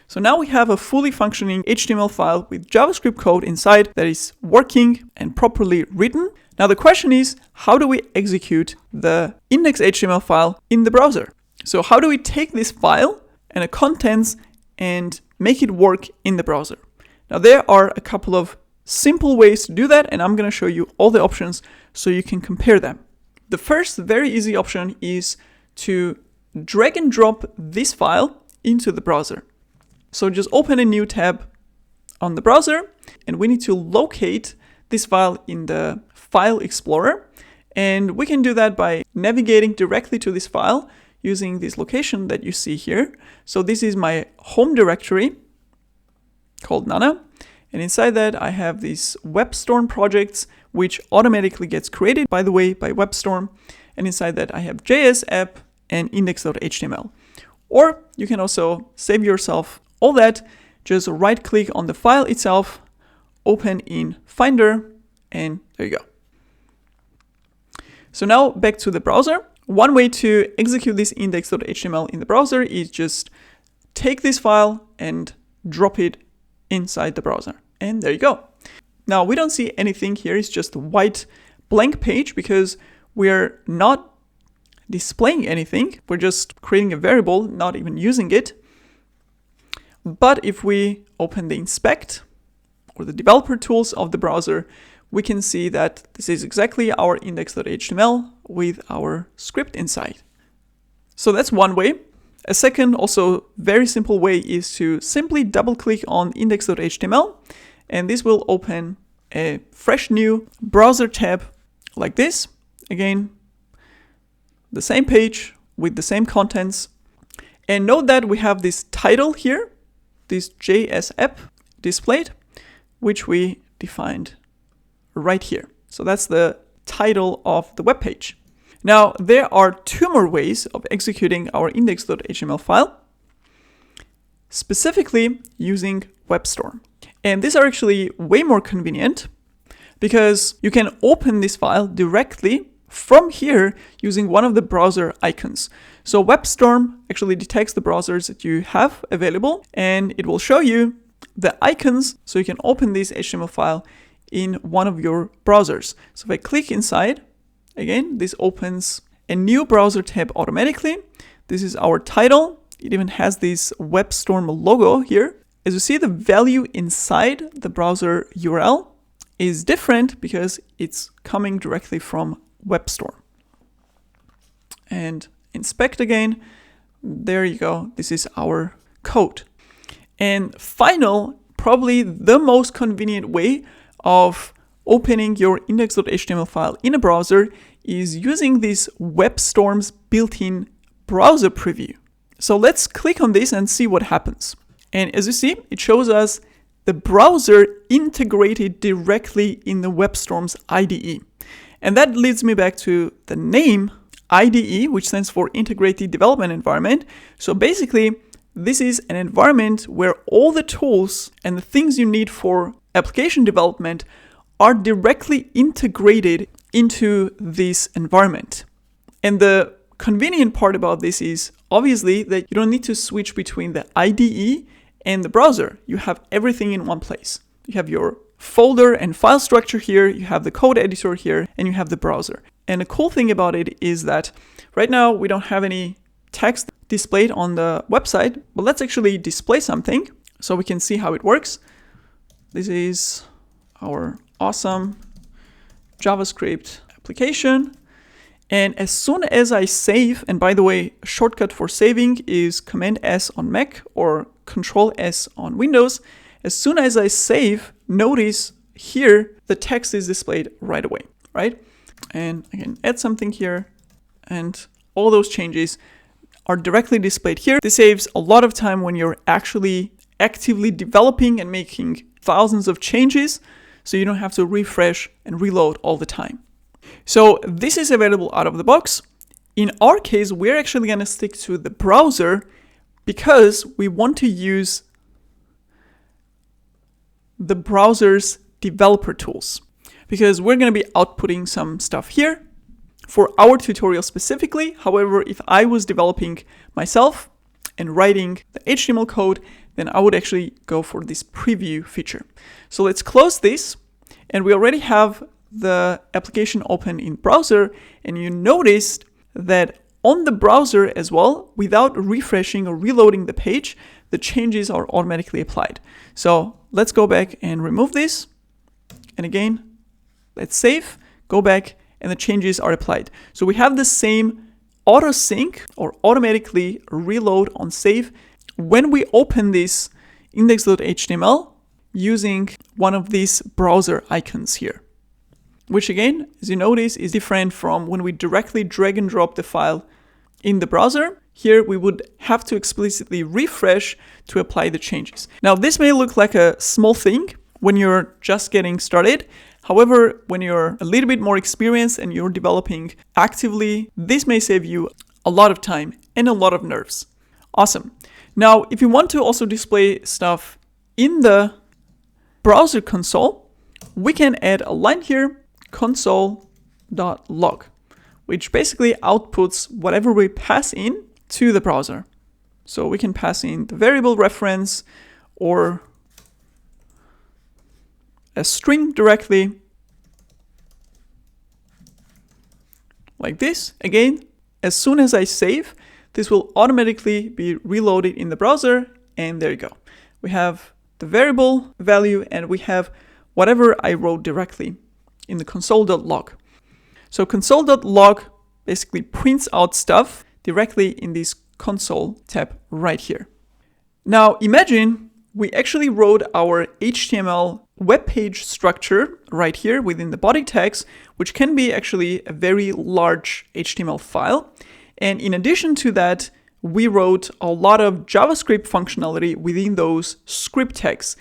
So now we have a fully functioning HTML file with JavaScript code inside that is working and properly written. Now the question is, how do we execute the index.html file in the browser? So how do we take this file and the contents and make it work in the browser? Now there are a couple of simple ways to do that, and I'm going to show you all the options so you can compare them. The first very easy option is to drag and drop this file into the browser. So just open a new tab on the browser, and we need to locate this file in the File Explorer. And we can do that by navigating directly to this file using this location that you see here. So this is my home directory called Nana. And inside that, I have these Webstorm projects, which automatically gets created, by the way, by Webstorm. And inside that, I have JS app and index.html. Or you can also save yourself all that. Just right click on the file itself, open in Finder, and there you go. So now back to the browser. One way to execute this index.html in the browser is just take this file and drop it inside the browser. And there you go. Now we don't see anything here. It's just a white blank page because we're not displaying anything. We're just creating a variable, not even using it. But if we open the inspect or the developer tools of the browser, we can see that this is exactly our index.html with our script inside. So that's one way. A second, also very simple way is to simply double click on index.html, and this will open a fresh new browser tab like this. Again, the same page with the same contents. And note that we have this title here, this JS app displayed, which we defined right here. So that's the title of the web page. Now, there are two more ways of executing our index.html file. specifically using Webstorm. And these are actually way more convenient because you can open this file directly from here using one of the browser icons. So Webstorm actually detects the browsers that you have available, and it will show you the icons so you can open this HTML file in one of your browsers. So if I click inside, again, this opens a new browser tab automatically. This is our title. It even has this Webstorm logo here. As you see, the value inside the browser URL is different because it's coming directly from Webstorm. And inspect again. There you go. This is our code. And final, probably the most convenient way of opening your index.html file in a browser is using this Webstorm's built-in browser preview. So let's click on this and see what happens. And as you see, it shows us the browser integrated directly in the Webstorm's IDE. And that leads me back to the name IDE, which stands for Integrated Development Environment. So basically, this is an environment where all the tools and the things you need for application development are directly integrated into this environment. And the convenient part about this is obviously that you don't need to switch between the IDE and the browser. You have everything in one place. You have your folder and file structure here, you have the code editor here, and you have the browser. And the cool thing about it is that right now we don't have any text displayed on the website, but let's actually display something so we can see how it works. This is our awesome JavaScript application. And as soon as I save, and by the way, a shortcut for saving is Command S on Mac or Control S on Windows. As soon as I save, notice here the text is displayed right away, right? And I can add something here, and all those changes are directly displayed here. This saves a lot of time when you're actually actively developing and making thousands of changes, so you don't have to refresh and reload all the time. So this is available out of the box. In our case, we're actually going to stick to the browser because we want to use the browser's developer tools, because we're going to be outputting some stuff here for our tutorial specifically. However, if I was developing myself and writing the HTML code, then I would actually go for this preview feature. So let's close this, and we already have the application open in browser, and you noticed that on the browser as well, without refreshing or reloading the page, the changes are automatically applied. So let's go back and remove this. And again, let's save, go back, and the changes are applied. So we have the same auto sync or automatically reload on save when we open this index.html using one of these browser icons here, which again, as you notice, is different from when we directly drag and drop the file in the browser. Here we would have to explicitly refresh to apply the changes. Now this may look like a small thing when you're just getting started. However, when you're a little bit more experienced and you're developing actively, this may save you a lot of time and a lot of nerves. Awesome. Now, if you want to also display stuff in the browser console, we can add a line here, Console.log, which basically outputs whatever we pass in to the browser. So we can pass in the variable reference or a string directly, like this. Again, as soon as I save, this will automatically be reloaded in the browser, and there you go. We have the variable value and we have whatever I wrote directly in the Console.log. So Console.log basically prints out stuff directly in this console tab right here. Now imagine we actually wrote our HTML web page structure right here within the body tags, which can be actually a very large HTML file. And in addition to that, we wrote a lot of JavaScript functionality within those script tags.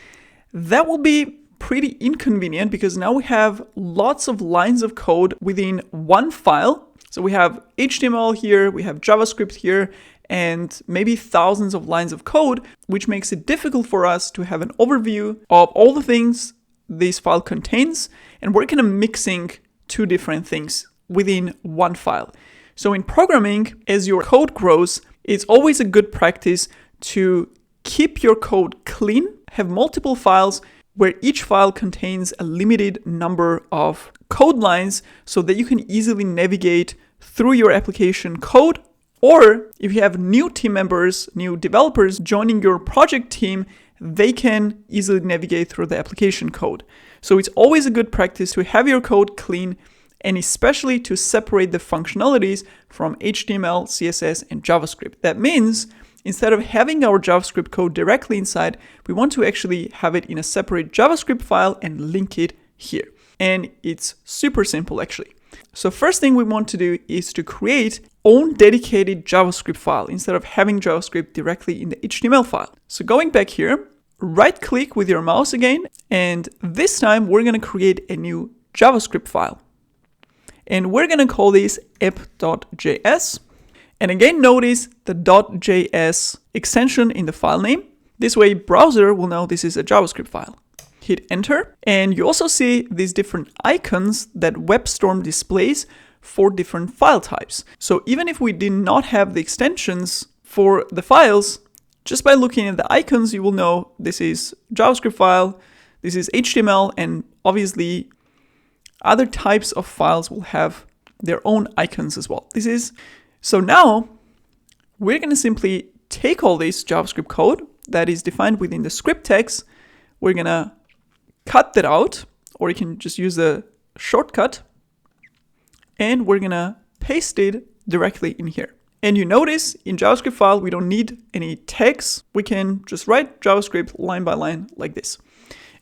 That will be pretty inconvenient because now we have lots of lines of code within one file, So we have HTML here, we have JavaScript here, and maybe thousands of lines of code, which makes it difficult for us to have an overview of all the things this file contains, and we're kind of mixing two different things within one file. So in programming, as your code grows, it's always a good practice to keep your code clean, have multiple files where each file contains a limited number of code lines so that you can easily navigate through your application code. Or if you have new team members, new developers joining your project team, they can easily navigate through the application code. So it's always a good practice to have your code clean, and especially to separate the functionalities from HTML, CSS, and JavaScript. That means instead of having our JavaScript code directly inside, we want to actually have it in a separate JavaScript file and link it here. And it's super simple actually. So first thing we want to do is to create own dedicated JavaScript file instead of having JavaScript directly in the HTML file. So going back here, right click with your mouse again, and this time we're going to create a new JavaScript file. And we're going to call this app.js. And again, notice the .js extension in the file name. This way, browser will know this is a JavaScript file. Hit enter, and you also see these different icons that Webstorm displays for different file types. So even if we did not have the extensions for the files, just by looking at the icons, you will know this is JavaScript file, this is HTML, and obviously other types of files will have their own icons as well. So now we're going to simply take all this JavaScript code that is defined within the script text. We're going to cut that out, or you can just use the shortcut, and we're going to paste it directly in here. And you notice in JavaScript file, we don't need any tags. We can just write JavaScript line by line like this.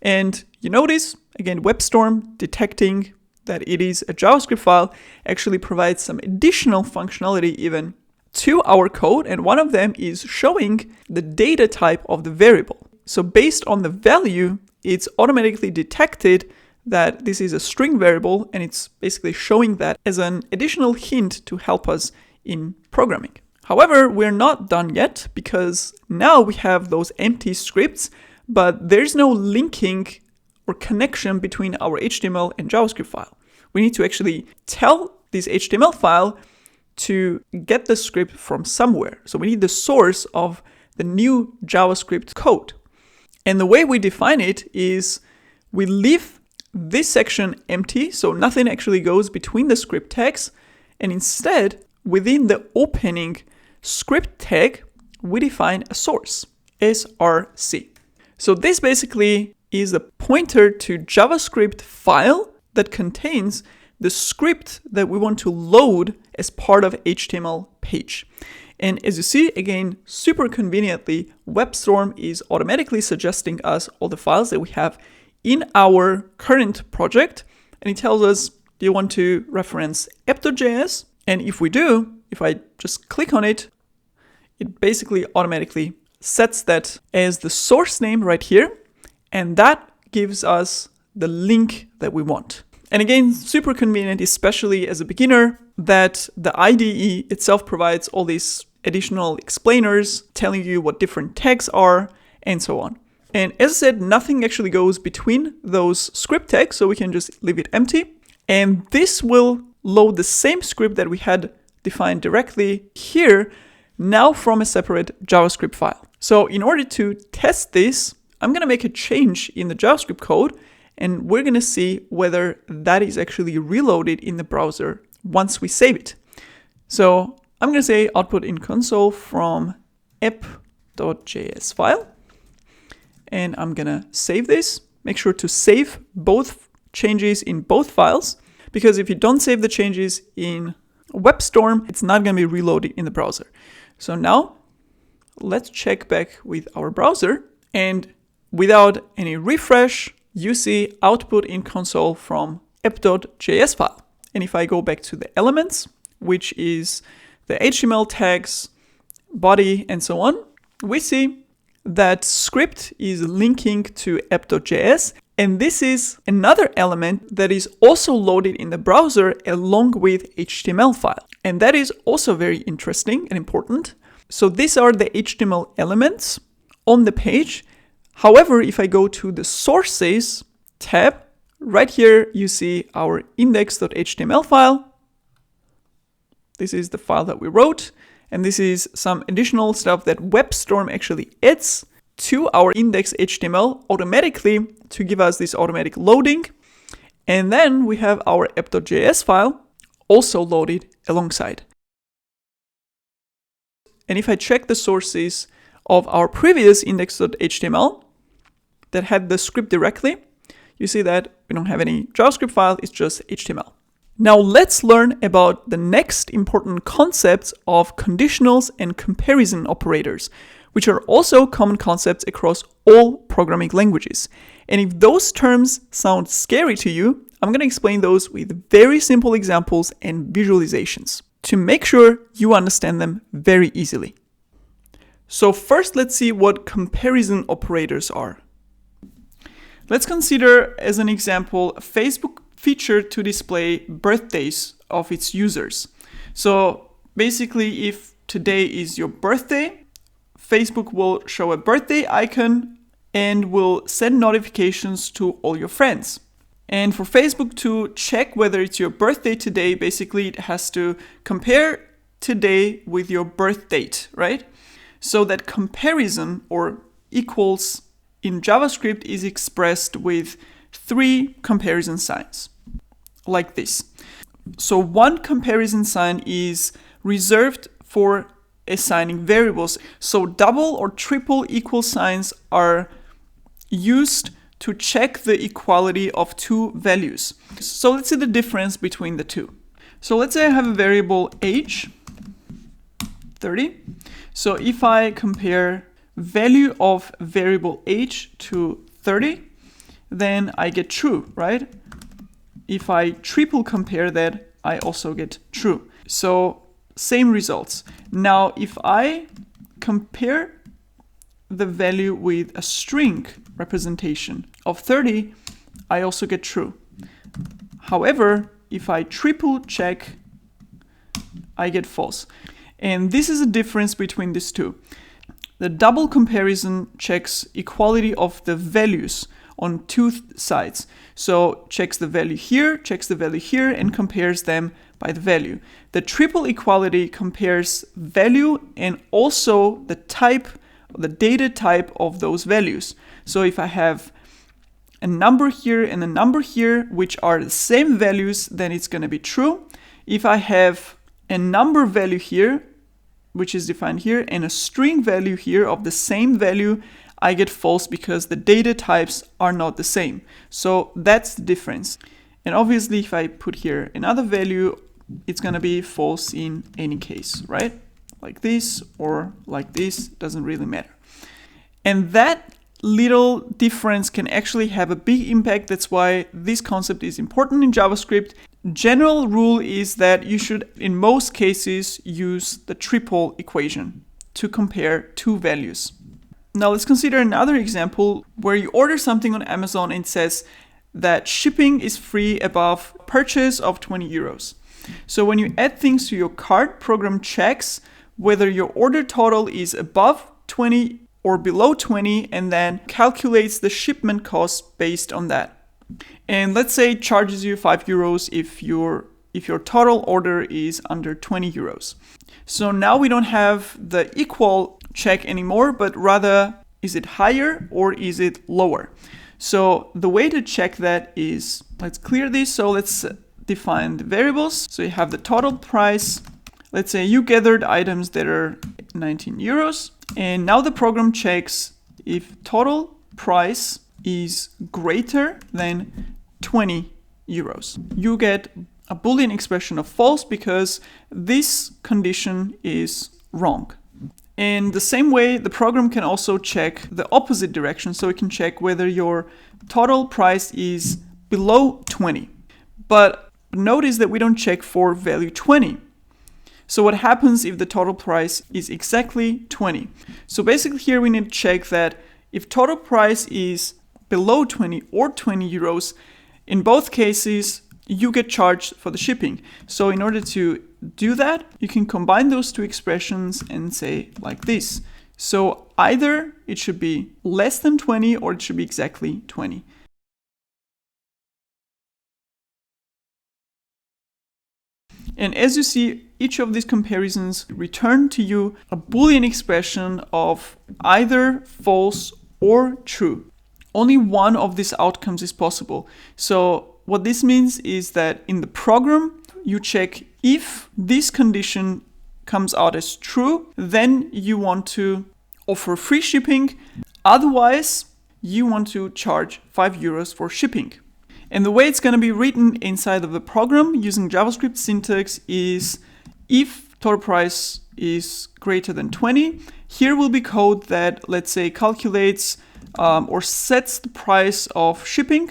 And you notice, again, Webstorm detecting that it is a JavaScript file actually provides some additional functionality even to our code. And one of them is showing the data type of the variable. So based on the value, it's automatically detected that this is a string variable, and it's basically showing that as an additional hint to help us in programming. However, we're not done yet, because now we have those empty scripts, but there's no linking or connection between our HTML and JavaScript file. We need to actually tell this HTML file to get the script from somewhere. So we need the source of the new JavaScript code. And the way we define it is we leave this section empty, so nothing actually goes between the script tags, and instead, within the opening script tag, we define a source, src. So this basically is a pointer to JavaScript file that contains the script that we want to load as part of HTML page. And as you see, again, super conveniently, Webstorm is automatically suggesting us all the files that we have in our current project. And it tells us, do you want to reference app.js? And if we do, if I just click on it, it basically automatically sets that as the source name right here. And that gives us the link that we want. And again, super convenient, especially as a beginner, that the IDE itself provides all these additional explainers telling you what different tags are and so on. And as I said, nothing actually goes between those script tags, so we can just leave it empty. And this will load the same script that we had defined directly here, now from a separate JavaScript file. So in order to test this, I'm going to make a change in the JavaScript code, and we're going to see whether that is actually reloaded in the browser once we save it. So I'm going to say output in console from app.js file. And I'm going to save this. Make sure to save both changes in both files, because if you don't save the changes in Webstorm, it's not going to be reloaded in the browser. So now let's check back with our browser, and without any refresh, you see output in console from app.js file. And if I go back to the elements, which is the HTML tags, body, and so on, we see that script is linking to app.js, And this is another element that is also loaded in the browser along with HTML file. And that is also very interesting and important. So these are the HTML elements on the page. However, if I go to the Sources tab, right here you see our index.html file. This is the file that we wrote. And this is some additional stuff that Webstorm actually adds to our index.html automatically to give us this automatic loading. And then we have our app.js file also loaded alongside. And if I check the sources of our previous index.html that had the script directly, you see that we don't have any JavaScript file, it's just HTML. Now let's learn about the next important concepts of conditionals and comparison operators, which are also common concepts across all programming languages. And if those terms sound scary to you, I'm going to explain those with very simple examples and visualizations to make sure you understand them very easily. So first, let's see what comparison operators are. Let's consider as an example a Facebook feature to display birthdays of its users. So basically, if today is your birthday, Facebook will show a birthday icon and will send notifications to all your friends. And for Facebook to check whether it's your birthday today, basically it has to compare today with your birth date, right? So that comparison or equals in JavaScript is expressed with 3 comparison signs, like this. So one comparison sign is reserved for assigning variables. So double or triple equal signs are used to check the equality of 2 values. So let's see the difference between the two. So let's say I have a variable age, 30. So if I compare value of variable age to 30, then I get true, right? If I triple compare that, I also get true. So same results. Now, if I compare the value with a string representation of 30, I also get true. However, if I triple check, I get false. And this is a difference between these two. The double comparison checks equality of the values on 2 sides. So checks the value here, checks the value here, and compares them by the value. The triple equality compares value and also the type, the data type of those values. So if I have a number here and a number here, which are the same values, then it's going to be true. If I have a number value here, which is defined here, and a string value here of the same value, I get false because the data types are not the same. So that's the difference. And obviously, if I put here another value, it's going to be false in any case, right? Like this or like this, doesn't really matter. And that little difference can actually have a big impact. That's why this concept is important in JavaScript. General rule is that you should, in most cases, use the triple equation to compare 2 values. Now let's consider another example where you order something on Amazon and it says that shipping is free above purchase of 20 euros. So when you add things to your cart, program checks whether your order total is above 20 or below 20 and then calculates the shipment cost based on that. And let's say it charges you 5 euros if your total order is under 20 euros. So now we don't have the equal check anymore, but rather is it higher or is it lower? So the way to check that is, let's clear this. So let's define the variables. So you have the total price. Let's say you gathered items that are 19 euros. And now the program checks if total price is greater than 20 euros. You get a Boolean expression of false because this condition is wrong. In the same way, the program can also check the opposite direction. So it can check whether your total price is below 20. But notice that we don't check for value 20. So what happens if the total price is exactly 20? So basically here we need to check that if total price is below 20 or 20 euros, in both cases, you get charged for the shipping. So in order to do that, you can combine those two expressions and say like this. So either it should be less than 20 or it should be exactly 20. And as you see, each of these comparisons return to you a Boolean expression of either false or true. Only one of these outcomes is possible. So what this means is that in the program, you check if this condition comes out as true, then you want to offer free shipping. Otherwise, you want to charge 5 euros for shipping. And the way it's going to be written inside of the program using JavaScript syntax is if total price is greater than 20, here will be code that, let's say, calculates or sets the price of shipping.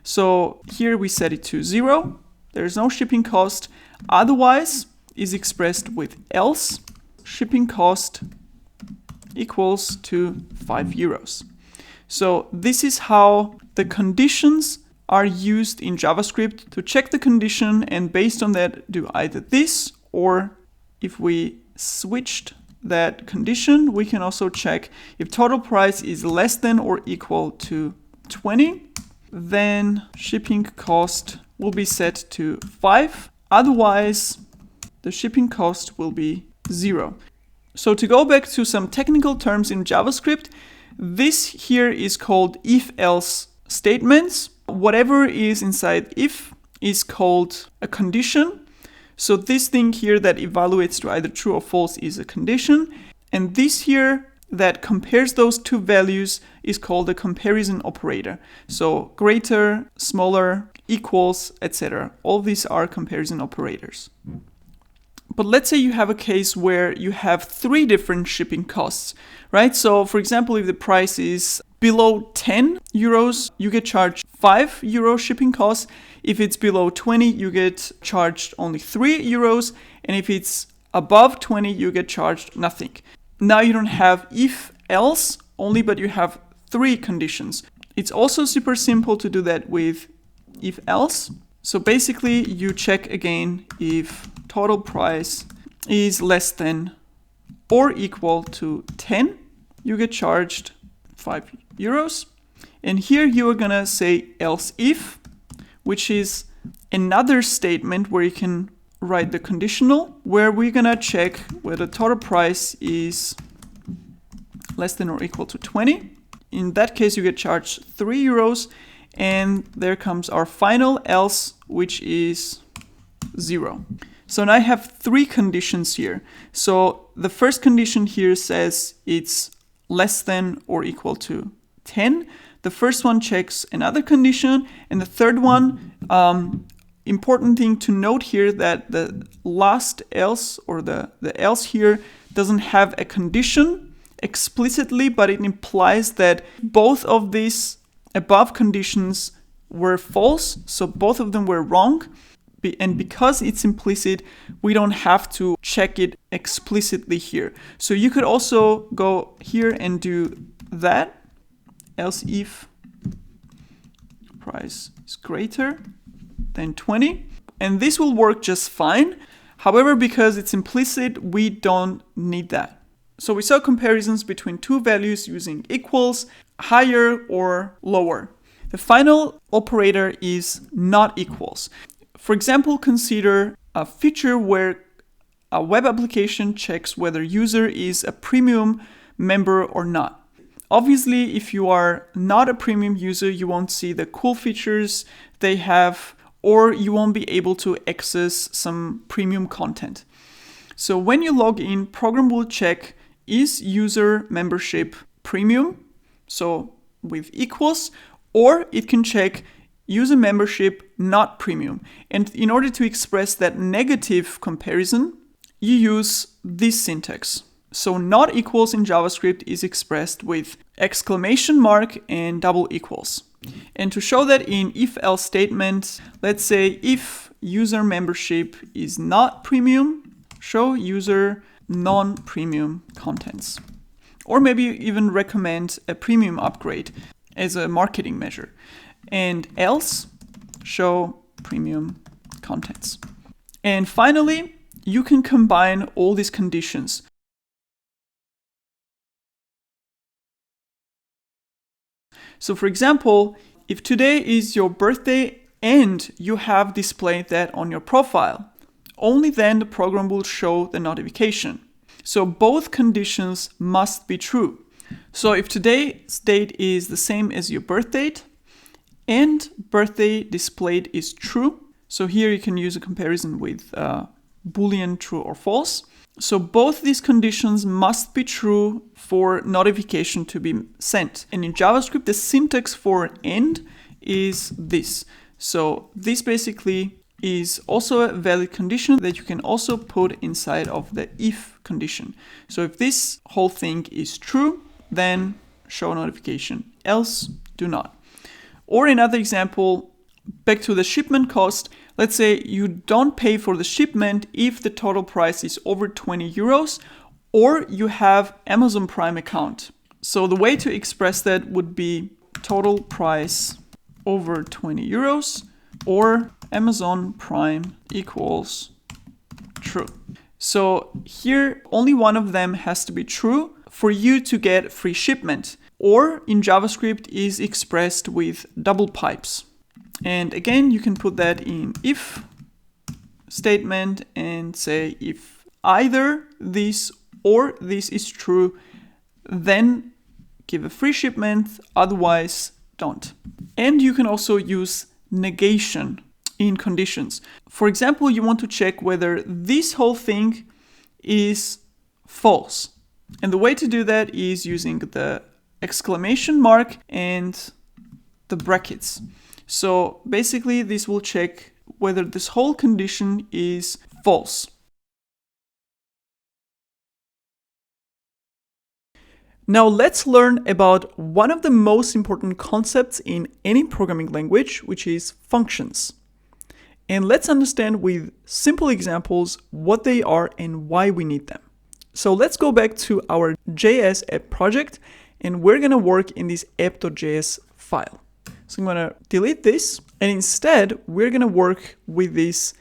So here we set it to 0. There's no shipping cost. Otherwise is expressed with else shipping cost equals to 5 euros. So this is how the conditions are used in JavaScript to check the condition, and based on that do either this, or if we switched that condition, we can also check if total price is less than or equal to 20, then shipping cost will be set to 5. Otherwise, the shipping cost will be 0. So to go back to some technical terms in JavaScript, this here is called if-else statements. Whatever is inside if is called a condition. So this thing here that evaluates to either true or false is a condition. And this here that compares those two values is called a comparison operator. So greater, smaller, equals, etc. All these are comparison operators. But let's say you have a case where you have 3 different shipping costs, right? So for example, if the price is below 10 euros, you get charged 5 euro shipping costs. If it's below 20, you get charged only 3 euros. And if it's above 20, you get charged nothing. Now you don't have if else only, but you have 3 conditions. It's also super simple to do that with if else. So basically you check again if total price is less than or equal to 10, you get charged 5 euros. And here you are gonna say else if, which is another statement where you can write the conditional, where we're gonna check whether total price is less than or equal to 20. In that case, you get charged 3 euros. And there comes our final else, which is 0. So now I have 3 conditions here. So the first condition here says it's less than or equal to 10. The first one checks another condition. And the third one, important thing to note here, that the last else or the else here doesn't have a condition explicitly, but it implies that both of these above conditions were false, so both of them were wrong. And because it's implicit, we don't have to check it explicitly here. So you could also go here and do that, else if price is greater than 20. And this will work just fine. However, because it's implicit, we don't need that. So we saw comparisons between 2 values using equals, higher or lower. The final operator is not equals. For example, consider a feature where a web application checks whether user is a premium member or not. Obviously, if you are not a premium user, you won't see the cool features they have, or you won't be able to access some premium content. So when you log in, program will check, is user membership premium? So with equals, or it can check user membership not premium. And in order to express that negative comparison, you use this syntax. So not equals in JavaScript is expressed with exclamation mark and double equals. And to show that in if-else statement, let's say if user membership is not premium, show user non-premium contents. Or maybe even recommend a premium upgrade. as a marketing measure. And else, show premium contents. And finally, you can combine all these conditions. So for example, if today is your birthday and you have displayed that on your profile, only then the program will show the notification. So both conditions must be true. So if today's date is the same as your birth date and birthday displayed is true, so here you can use a comparison with Boolean true or false. So both these conditions must be true for notification to be sent. And in JavaScript, the syntax for and is this. So this basically is also a valid condition that you can also put inside of the if condition. So if this whole thing is true, then show notification, else do not. Or another example, back to the shipment cost. Let's say you don't pay for the shipment if the total price is over 20 euros or you have Amazon Prime account. So the way to express that would be total price over 20 euros or Amazon Prime equals true. So here only one of them has to be true for you to get free shipment, or in JavaScript is expressed with double pipes. And again, you can put that in if statement and say if either this or this is true, then give a free shipment, otherwise don't. And you can also use negation in conditions. For example, you want to check whether this whole thing is false. And the way to do that is using the exclamation mark and the brackets. So basically this will check whether this whole condition is false. Now let's learn about one of the most important concepts in any programming language, which is functions. And let's understand with simple examples what they are and why we need them. So let's go back to our JS app project, and we're gonna work in this app.js file. So I'm gonna delete this, and instead we're gonna work with this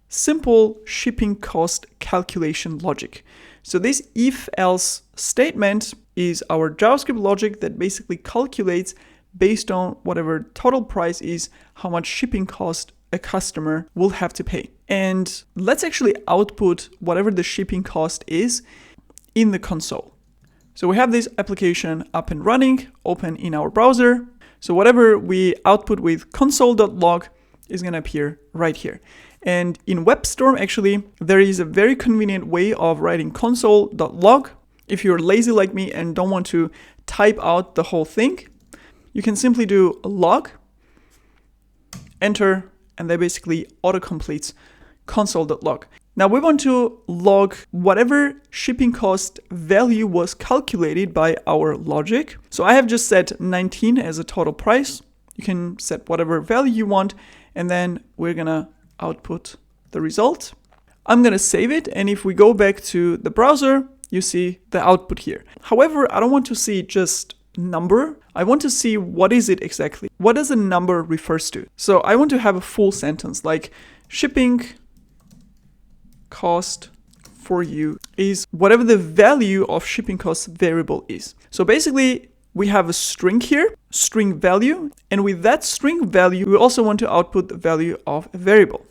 simple shipping cost calculation logic. So this if-else statement is our JavaScript logic that basically calculates based on whatever total price is, how much shipping cost a customer will have to pay. And let's actually output whatever the shipping cost is in the console. So we have this application up and running, open in our browser. So whatever we output with Console.log is going to appear right here. And in Webstorm, actually, there is a very convenient way of writing Console.log. If you're lazy like me and don't want to type out the whole thing, you can simply do log, enter, and that basically auto-completes Console.log. Now we want to log whatever shipping cost value was calculated by our logic. So I have just set 19 as a total price. You can set whatever value you want, and then we're gonna output the result. I'm gonna save it, and if we go back to the browser, you see the output here. However, I don't want to see just number. I want to see what is it exactly. What does a number refers to? So I want to have a full sentence like shipping cost for you is whatever the value of shipping cost variable is. So basically we have a string here, string value, and with that string value, we also want to output the value of a variable.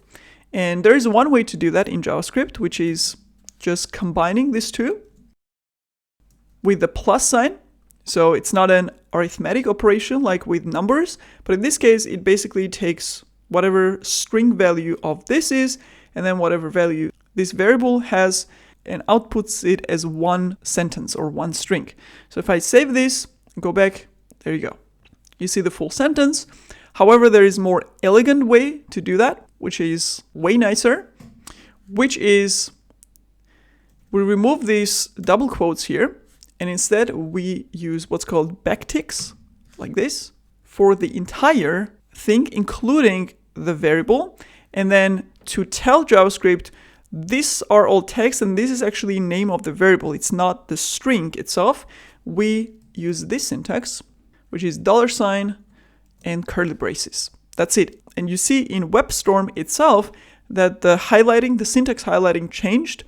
And there is one way to do that in JavaScript, which is just combining these two with the plus sign. So it's not an arithmetic operation like with numbers, but in this case, it basically takes whatever string value of this is, and then whatever value this variable has, and outputs it as one sentence or one string. So if I save this, go back, there you go. You see the full sentence. However, there is a more elegant way to do that, which is way nicer, which is we remove these double quotes here, and instead we use what's called backticks, like this, for the entire thing, including the variable. And then to tell JavaScript, these are all text, and this is actually name of the variable. It's not the string itself. We use this syntax which is $ and curly braces. That's it. And you see in Webstorm itself that the syntax highlighting changed.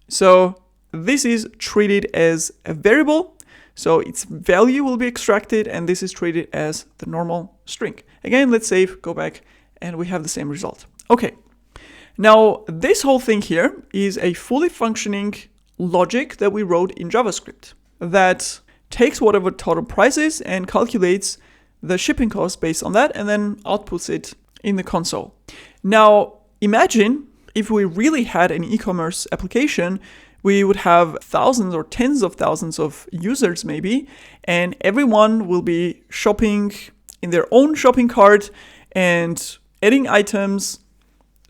So this is treated as a variable. So its value will be extracted, and this is treated as the normal string. Again, let's save, go back, and we have the same result. Okay. Now, this whole thing here is a fully functioning logic that we wrote in JavaScript that takes whatever total price is and calculates the shipping cost based on that, and then outputs it in the console. Now, imagine if we really had an e-commerce application, we would have thousands or tens of thousands of users maybe, and everyone will be shopping in their own shopping cart and adding items.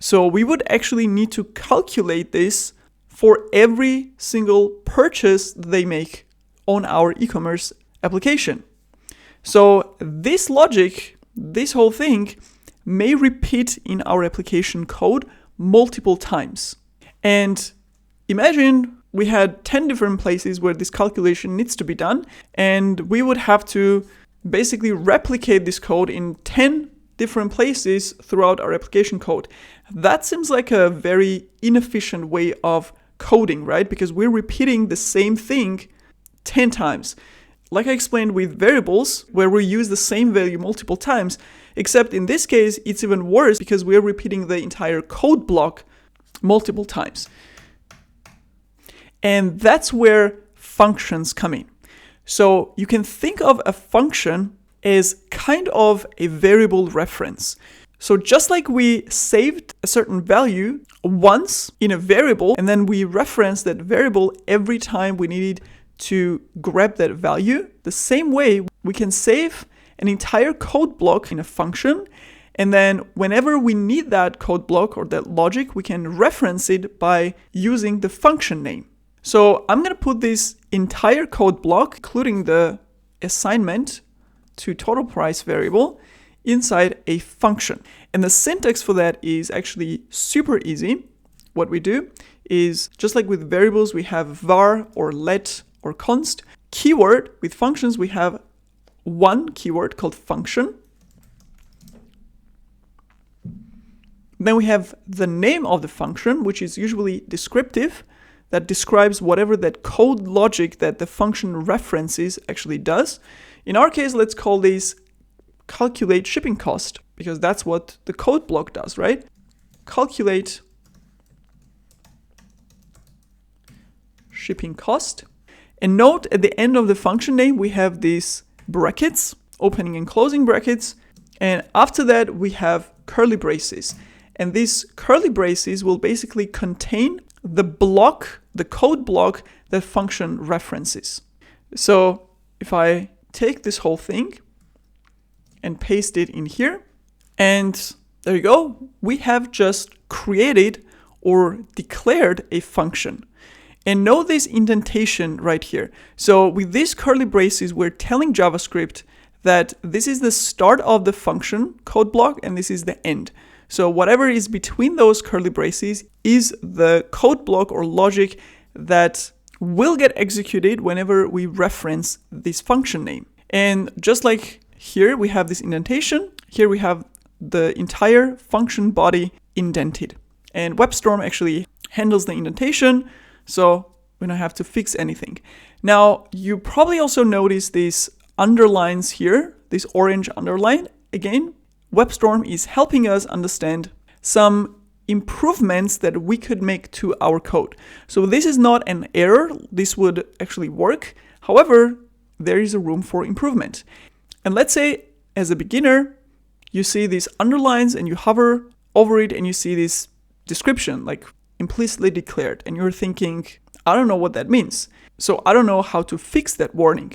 So we would actually need to calculate this for every single purchase they make on our e-commerce application. So this logic, this whole thing, may repeat in our application code multiple times. And imagine we had 10 different places where this calculation needs to be done, and we would have to basically replicate this code in 10 different places throughout our application code. That seems like a very inefficient way of coding, right? Because we're repeating the same thing 10 times. Like I explained with variables, where we use the same value multiple times, except in this case, it's even worse because we're repeating the entire code block multiple times. And that's where functions come in. So you can think of a function as kind of a variable reference. So just like we saved a certain value once in a variable, and then we reference that variable every time we needed to grab that value, the same way we can save an entire code block in a function, and then whenever we need that code block or that logic, we can reference it by using the function name. So I'm going to put this entire code block, including the assignment to total price variable, inside a function. And the syntax for that is actually super easy. What we do is, just like with variables, we have var or let or const. Keyword, with functions, we have one keyword called function. Then we have the name of the function, which is usually descriptive, that describes whatever that code logic that the function references actually does. In our case, let's call this calculate shipping cost, because that's what the code block does, right? Calculate shipping cost. And note at the end of the function name, we have these brackets, opening and closing brackets. And after that, we have curly braces. And these curly braces will basically contain the block, the code block that function references. So if I take this whole thing and paste it in here, and there you go, we have just created or declared a function. And note this indentation right here. So with these curly braces, we're telling JavaScript that this is the start of the function code block and this is the end. So whatever is between those curly braces is the code block or logic that will get executed whenever we reference this function name. And just like here we have this indentation, here we have the entire function body indented. And Webstorm actually handles the indentation, so we don't have to fix anything. Now, you probably also notice these underlines here, this orange underline. Again, Webstorm is helping us understand some improvements that we could make to our code. So this is not an error, this would actually work. However, there is a room for improvement. And let's say as a beginner, you see these underlines and you hover over it and you see this description, like implicitly declared, and you're thinking, I don't know what that means. So I don't know how to fix that warning.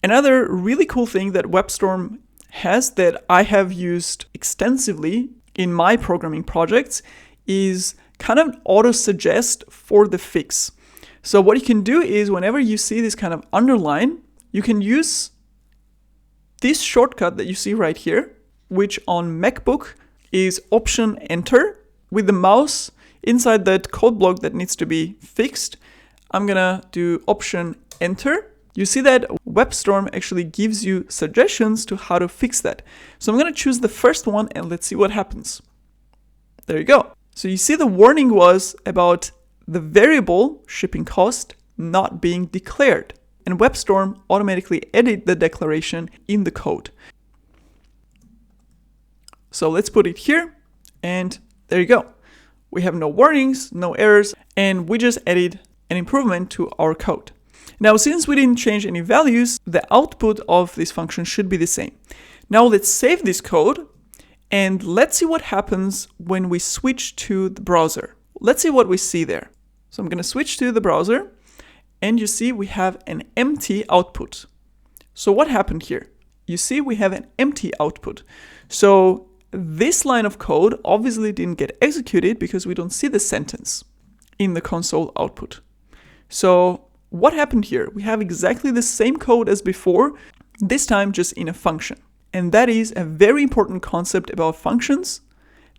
Another really cool thing that Webstorm has that I have used extensively in my programming projects is kind of auto-suggest for the fix. So what you can do is whenever you see this kind of underline, you can use this shortcut that you see right here, which on MacBook is Option Enter. With the mouse inside that code block that needs to be fixed, I'm gonna do Option Enter. you see that Webstorm actually gives you suggestions to how to fix that. So I'm going to choose the first one and let's see what happens. There you go. So you see the warning was about the variable shipping cost not being declared. And Webstorm automatically edit the declaration in the code. So let's put it here, and there you go. We have no warnings, no errors, and we just added an improvement to our code. Now, since we didn't change any values, the output of this function should be the same. Now let's save this code, and let's see what happens when we switch to the browser. Let's see what we see there. So I'm going to switch to the browser, and you see we have an empty output. So what happened here? You see we have an empty output. So this line of code obviously didn't get executed because we don't see the sentence in the console output. So what happened here? We have exactly the same code as before, this time just in a function. And that is a very important concept about functions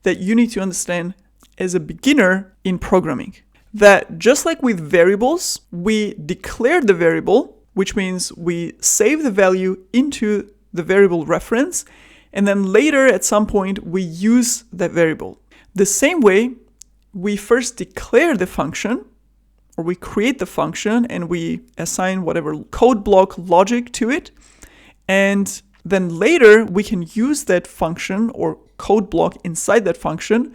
that you need to understand as a beginner in programming. That just like with variables, we declare the variable, which means we save the value into the variable reference, and then later at some point we use that variable. The same way, we first declare the function, or we create the function and we assign whatever code block logic to it, and then later we can use that function or code block inside that function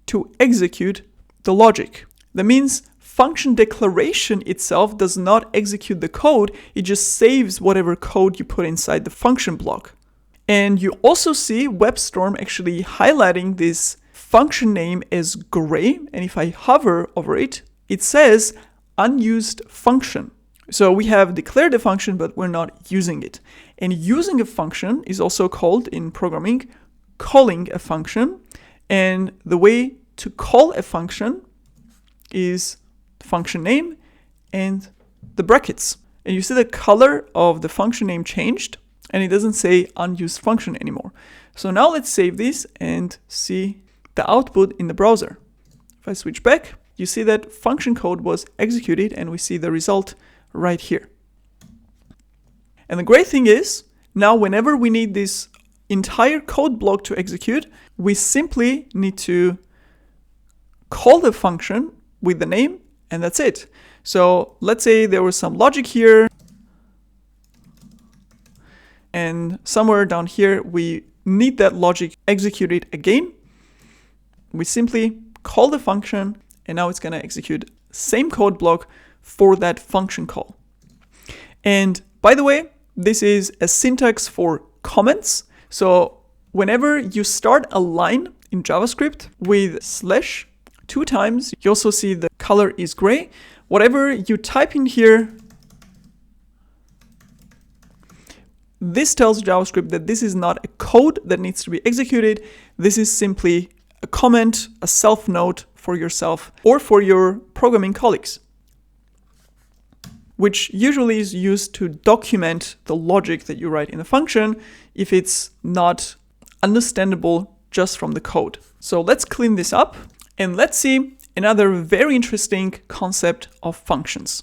to execute the logic. That means function declaration itself does not execute the code, it just saves whatever code you put inside the function block. And you also see Webstorm actually highlighting this function name as gray, and if I hover over it, it says unused function. So we have declared a function, but we're not using it. And using a function is also called in programming calling a function. And the way to call a function is the function name and the brackets. And you see the color of the function name changed and it doesn't say unused function anymore. So now let's save this and see the output in the browser. If I switch back, you see that function code was executed and we see the result right here. And the great thing is, now whenever we need this entire code block to execute, we simply need to call the function with the name, and that's it. So let's say there was some logic here, and somewhere down here we need that logic executed again. We simply call the function, and now it's going to execute same code block for that function call. And by the way, this is a syntax for comments. So whenever you start a line in JavaScript with slash 2 times, you also see the color is gray. Whatever you type in here, this tells JavaScript that this is not a code that needs to be executed. This is simply a comment, a self-note for yourself or for your programming colleagues, which usually is used to document the logic that you write in a function if it's not understandable just from the code. So let's clean this up and let's see another very interesting concept of functions.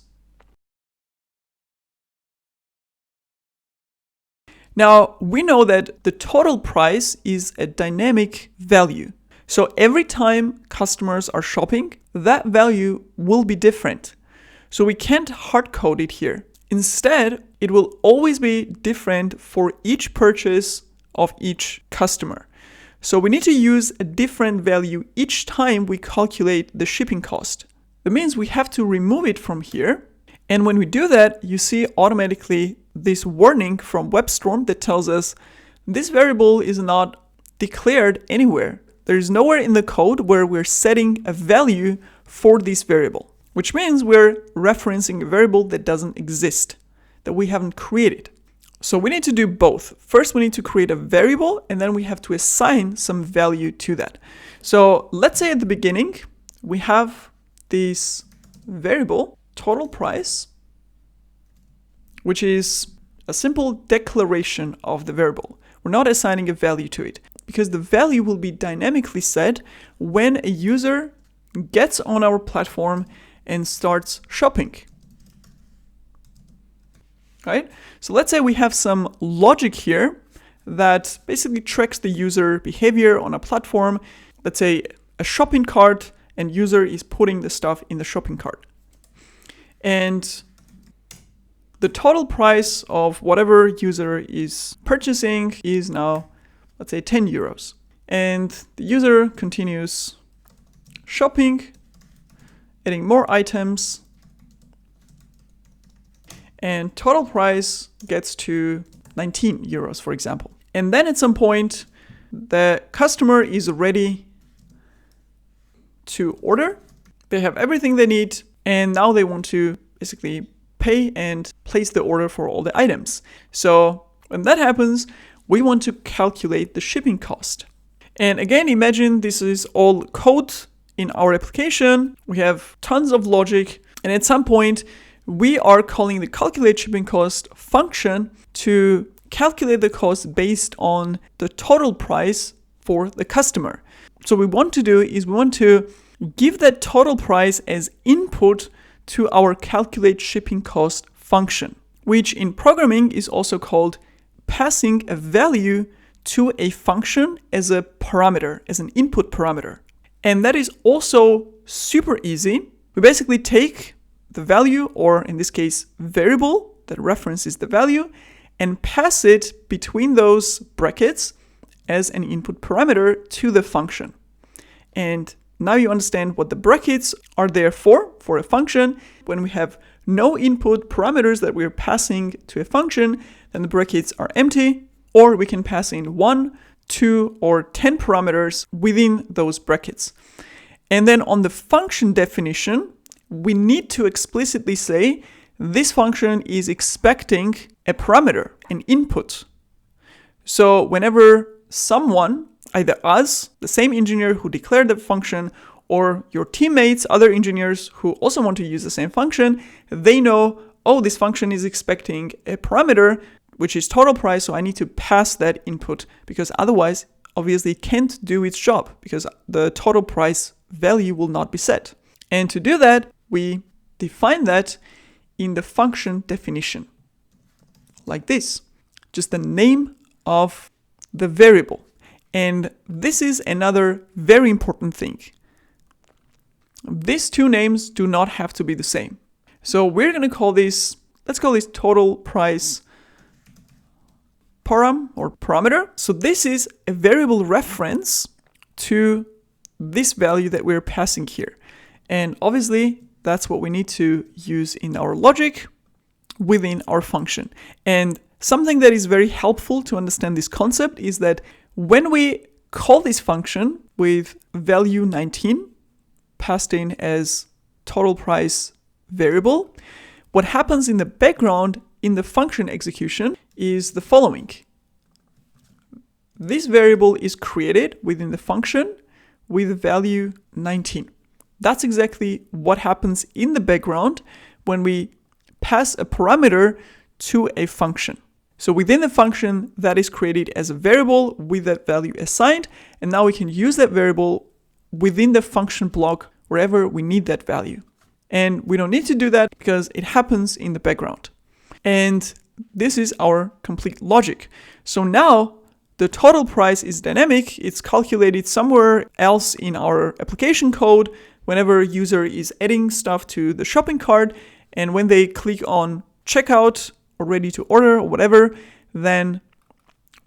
Now, we know that the total price is a dynamic value. So every time customers are shopping, that value will be different. So we can't hard code it here. Instead, it will always be different for each purchase of each customer. So we need to use a different value each time we calculate the shipping cost. That means we have to remove it from here. And when we do that, you see automatically this warning from Webstorm that tells us this variable is not declared anywhere. There is nowhere in the code where we're setting a value for this variable, which means we're referencing a variable that doesn't exist, that we haven't created. So we need to do both. First, we need to create a variable, and then we have to assign some value to that. So let's say at the beginning, we have this variable, total price, which is a simple declaration of the variable. We're not assigning a value to it because the value will be dynamically set when a user gets on our platform and starts shopping. right? So let's say we have some logic here that basically tracks the user behavior on a platform. Let's say a shopping cart, and user is putting the stuff in the shopping cart. And the total price of whatever user is purchasing is now, let's say, 10 euros. And the user continues shopping, adding more items, and total price gets to 19 euros, for example. And then at some point, the customer is ready to order. They have everything they need, and now they want to basically pay and place the order for all the items. So when that happens, we want to calculate the shipping cost. And again, imagine this is all code in our application. We have tons of logic, and at some point, we are calling the calculate shipping cost function to calculate the cost based on the total price for the customer. So what we want to do is we want to give that total price as input to our calculate shipping cost function, which in programming is also called passing a value to a function as a parameter, as an input parameter. And that is also super easy. We basically take the value, or in this case, variable that references the value, and pass it between those brackets as an input parameter to the function. And now you understand what the brackets are there for a function. When we have no input parameters that we're passing to a function, then the brackets are empty, or we can pass in 1, 2, or 10 parameters within those brackets. And then on the function definition, we need to explicitly say this function is expecting a parameter, an input. So whenever someone, either us, the same engineer who declared the function, or your teammates, other engineers who also want to use the same function, they know, oh, this function is expecting a parameter, which is total price, so I need to pass that input, because otherwise, obviously, it can't do its job, because the total price value will not be set. And to do that, we define that in the function definition, like this, just the name of the variable. And this is another very important thing. These two names do not have to be the same. So we're going to call this, let's call this total price param or parameter. So this is a variable reference to this value that we're passing here. And obviously, that's what we need to use in our logic within our function. And something that is very helpful to understand this concept is that when we call this function with value 19 passed in as total price variable, what happens in the background in the function execution is the following. This variable is created within the function with value 19. That's exactly what happens in the background when we pass a parameter to a function. So within the function, that is created as a variable with that value assigned, and now we can use that variable within the function block wherever we need that value. And we don't need to do that because it happens in the background. And this is our complete logic. So now the total price is dynamic. It's calculated somewhere else in our application code whenever user is adding stuff to the shopping cart. And when they click on checkout or ready to order or whatever, then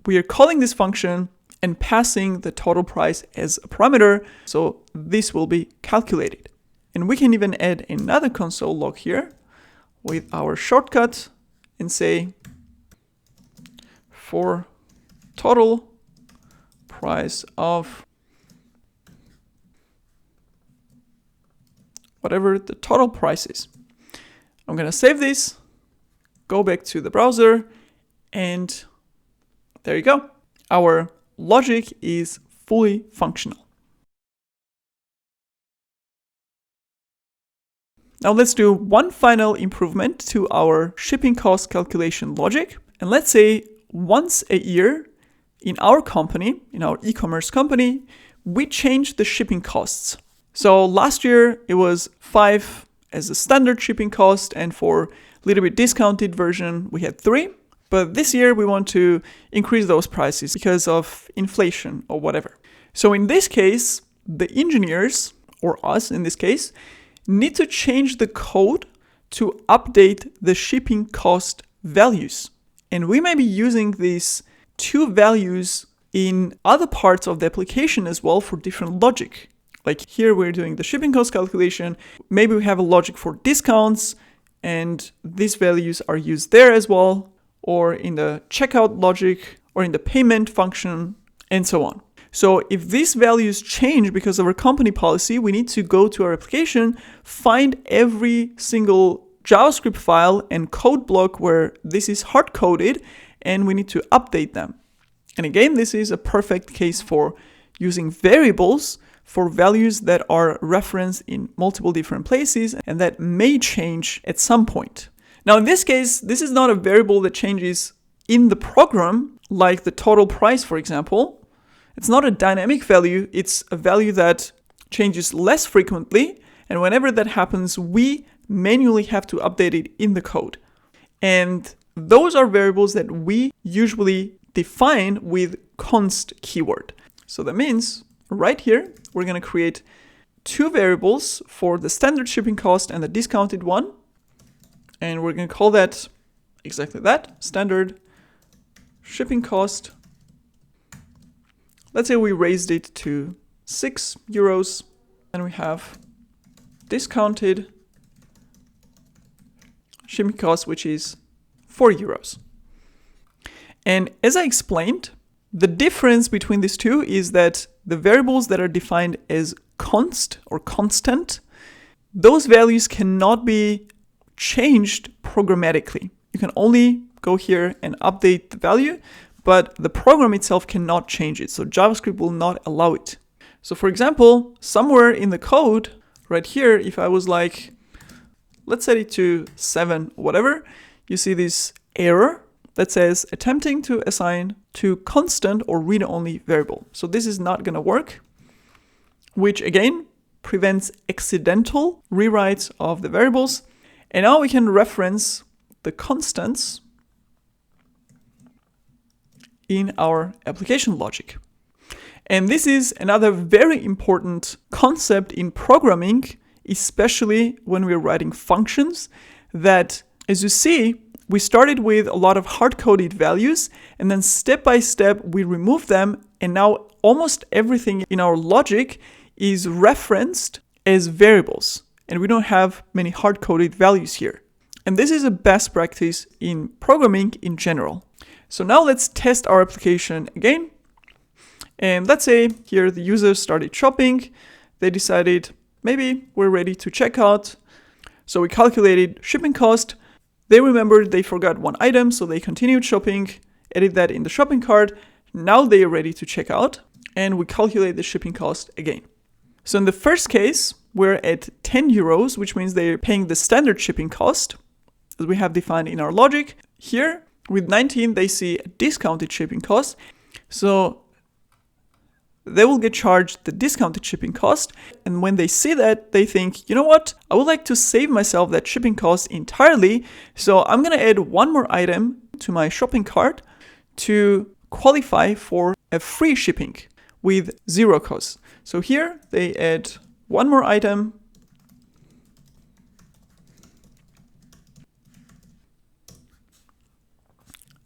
we are calling this function and passing the total price as a parameter. So this will be calculated. And we can even add another console log here with our shortcut and say for total price of whatever the total price is. I'm going to save this, go back to the browser, and there you go. Our logic is fully functional. Now let's do one final improvement to our shipping cost calculation logic. And let's say once a year in our company, in our e-commerce company, we change the shipping costs. So last year it was 5 as a standard shipping cost, and for little bit discounted version, we had 3. But this year we want to increase those prices because of inflation or whatever. So in this case, the engineers, or us in this case, need to change the code to update the shipping cost values. And we may be using these 2 values in other parts of the application as well for different logic. Like here we're doing the shipping cost calculation. Maybe we have a logic for discounts and these values are used there as well, or in the checkout logic, or in the payment function, and so on. So if these values change because of our company policy, we need to go to our application, find every single JavaScript file and code block where this is hard-coded, and we need to update them. And again, this is a perfect case for using variables for values that are referenced in multiple different places and that may change at some point. Now, in this case, this is not a variable that changes in the program, like the total price, for example. It's not a dynamic value. It's a value that changes less frequently. And whenever that happens, we manually have to update it in the code. And those are variables that we usually define with const keyword. So that means right here, we're going to create 2 variables for the standard shipping cost and the discounted one. And we're going to call that exactly that, standard shipping cost. Let's say we raised it to 6 euros, and we have discounted shipping cost, which is 4 euros. And as I explained, the difference between these two is that the variables that are defined as const or constant, those values cannot be changed programmatically. You can only go here and update the value, but the program itself cannot change it. So JavaScript will not allow it. So for example, somewhere in the code right here, if I was like, let's set it to 7, whatever, you see this error that says attempting to assign to constant or read-only variable. So this is not going to work, which again prevents accidental rewrites of the variables. And now we can reference the constants in our application logic. And this is another very important concept in programming, especially when we're writing functions, that, as you see, we started with a lot of hard-coded values, and then step by step we remove them, and now almost everything in our logic is referenced as variables, and we don't have many hard-coded values here. And this is a best practice in programming in general. So now let's test our application again. And let's say here the user started shopping. They decided maybe we're ready to check out. So we calculated shipping cost. They remembered they forgot one item, so they continued shopping, added that in the shopping cart. Now they are ready to check out, and we calculate the shipping cost again. So in the first case, we're at 10 euros, which means they're paying the standard shipping cost that we have defined in our logic. Here, with 19, they see a discounted shipping cost. So they will get charged the discounted shipping cost. And when they see that, they think, you know what? I would like to save myself that shipping cost entirely. So I'm going to add one more item to my shopping cart to qualify for a free shipping with 0 cost. So here they add one more item.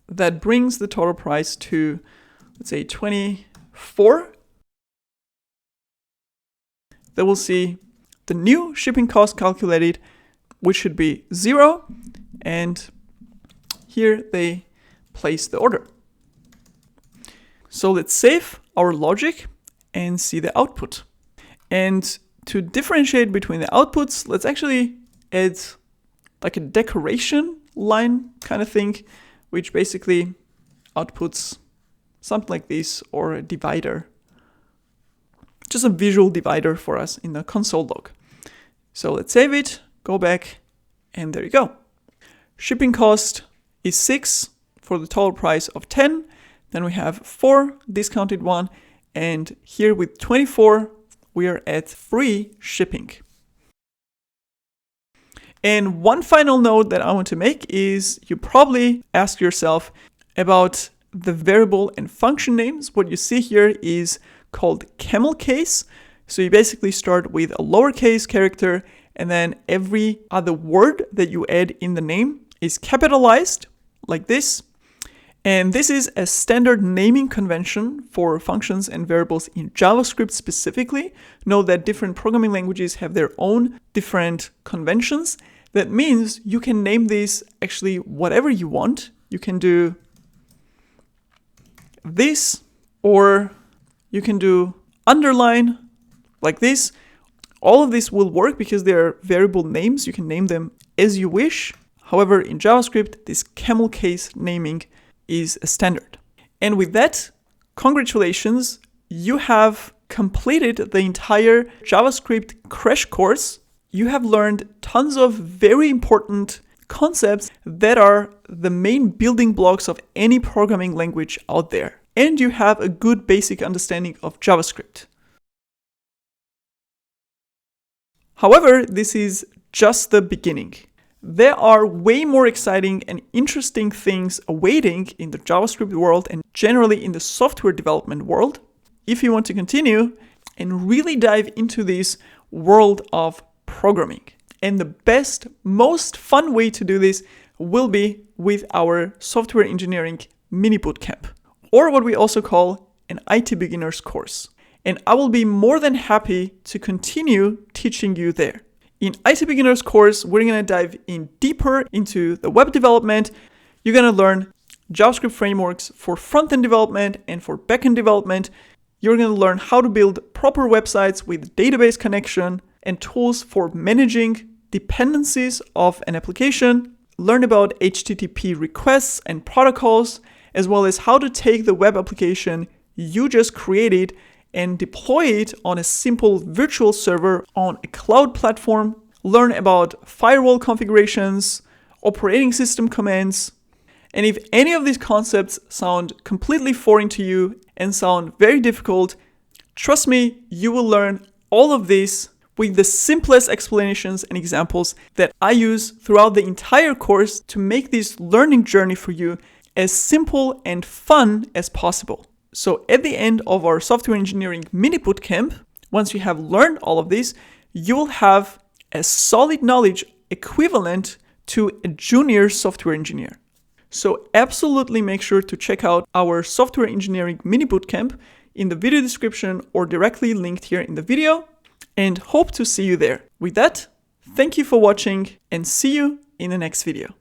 That brings the total price to, let's say, 24. They will see the new shipping cost calculated, which should be 0. And here they place the order. So let's save our logic and see the output. And to differentiate between the outputs, let's actually add like a decoration line kind of thing, which basically outputs something like this, or a divider. Just a visual divider for us in the Console.log. So let's save it, go back, and there you go. Shipping cost is 6 for the total price of 10. Then we have 4 discounted one, and here with 24, we are at free shipping. And one final note that I want to make is you probably ask yourself about the variable and function names. What you see here is called camel case. So you basically start with a lowercase character, and then every other word that you add in the name is capitalized like this. And this is a standard naming convention for functions and variables in JavaScript specifically. Know that different programming languages have their own different conventions. That means you can name these actually whatever you want. You can do this, or you can do underline like this. All of this will work because they are variable names. You can name them as you wish. However, in JavaScript, this camel case naming is a standard. And with that, congratulations, you have completed the entire JavaScript Crash Course. You have learned tons of very important concepts that are the main building blocks of any programming language out there. And you have a good basic understanding of JavaScript. However, this is just the beginning. There are way more exciting and interesting things awaiting in the JavaScript world and generally in the software development world if you want to continue and really dive into this world of programming. And the best, most fun way to do this will be with our software engineering mini bootcamp, or what we also call an IT beginners course. And I will be more than happy to continue teaching you there. In IT Beginners course, we're going to dive in deeper into the web development. You're going to learn JavaScript frameworks for front-end development and for back-end development. You're going to learn how to build proper websites with database connection and tools for managing dependencies of an application. Learn about HTTP requests and protocols, as well as how to take the web application you just created and deploy it on a simple virtual server on a cloud platform. Learn about firewall configurations, operating system commands. And if any of these concepts sound completely foreign to you and sound very difficult, trust me, you will learn all of this with the simplest explanations and examples that I use throughout the entire course to make this learning journey for you as simple and fun as possible. So at the end of our software engineering mini bootcamp, once you have learned all of this, you will have a solid knowledge equivalent to a junior software engineer. So absolutely make sure to check out our software engineering mini bootcamp in the video description or directly linked here in the video, and hope to see you there. With that, thank you for watching and see you in the next video.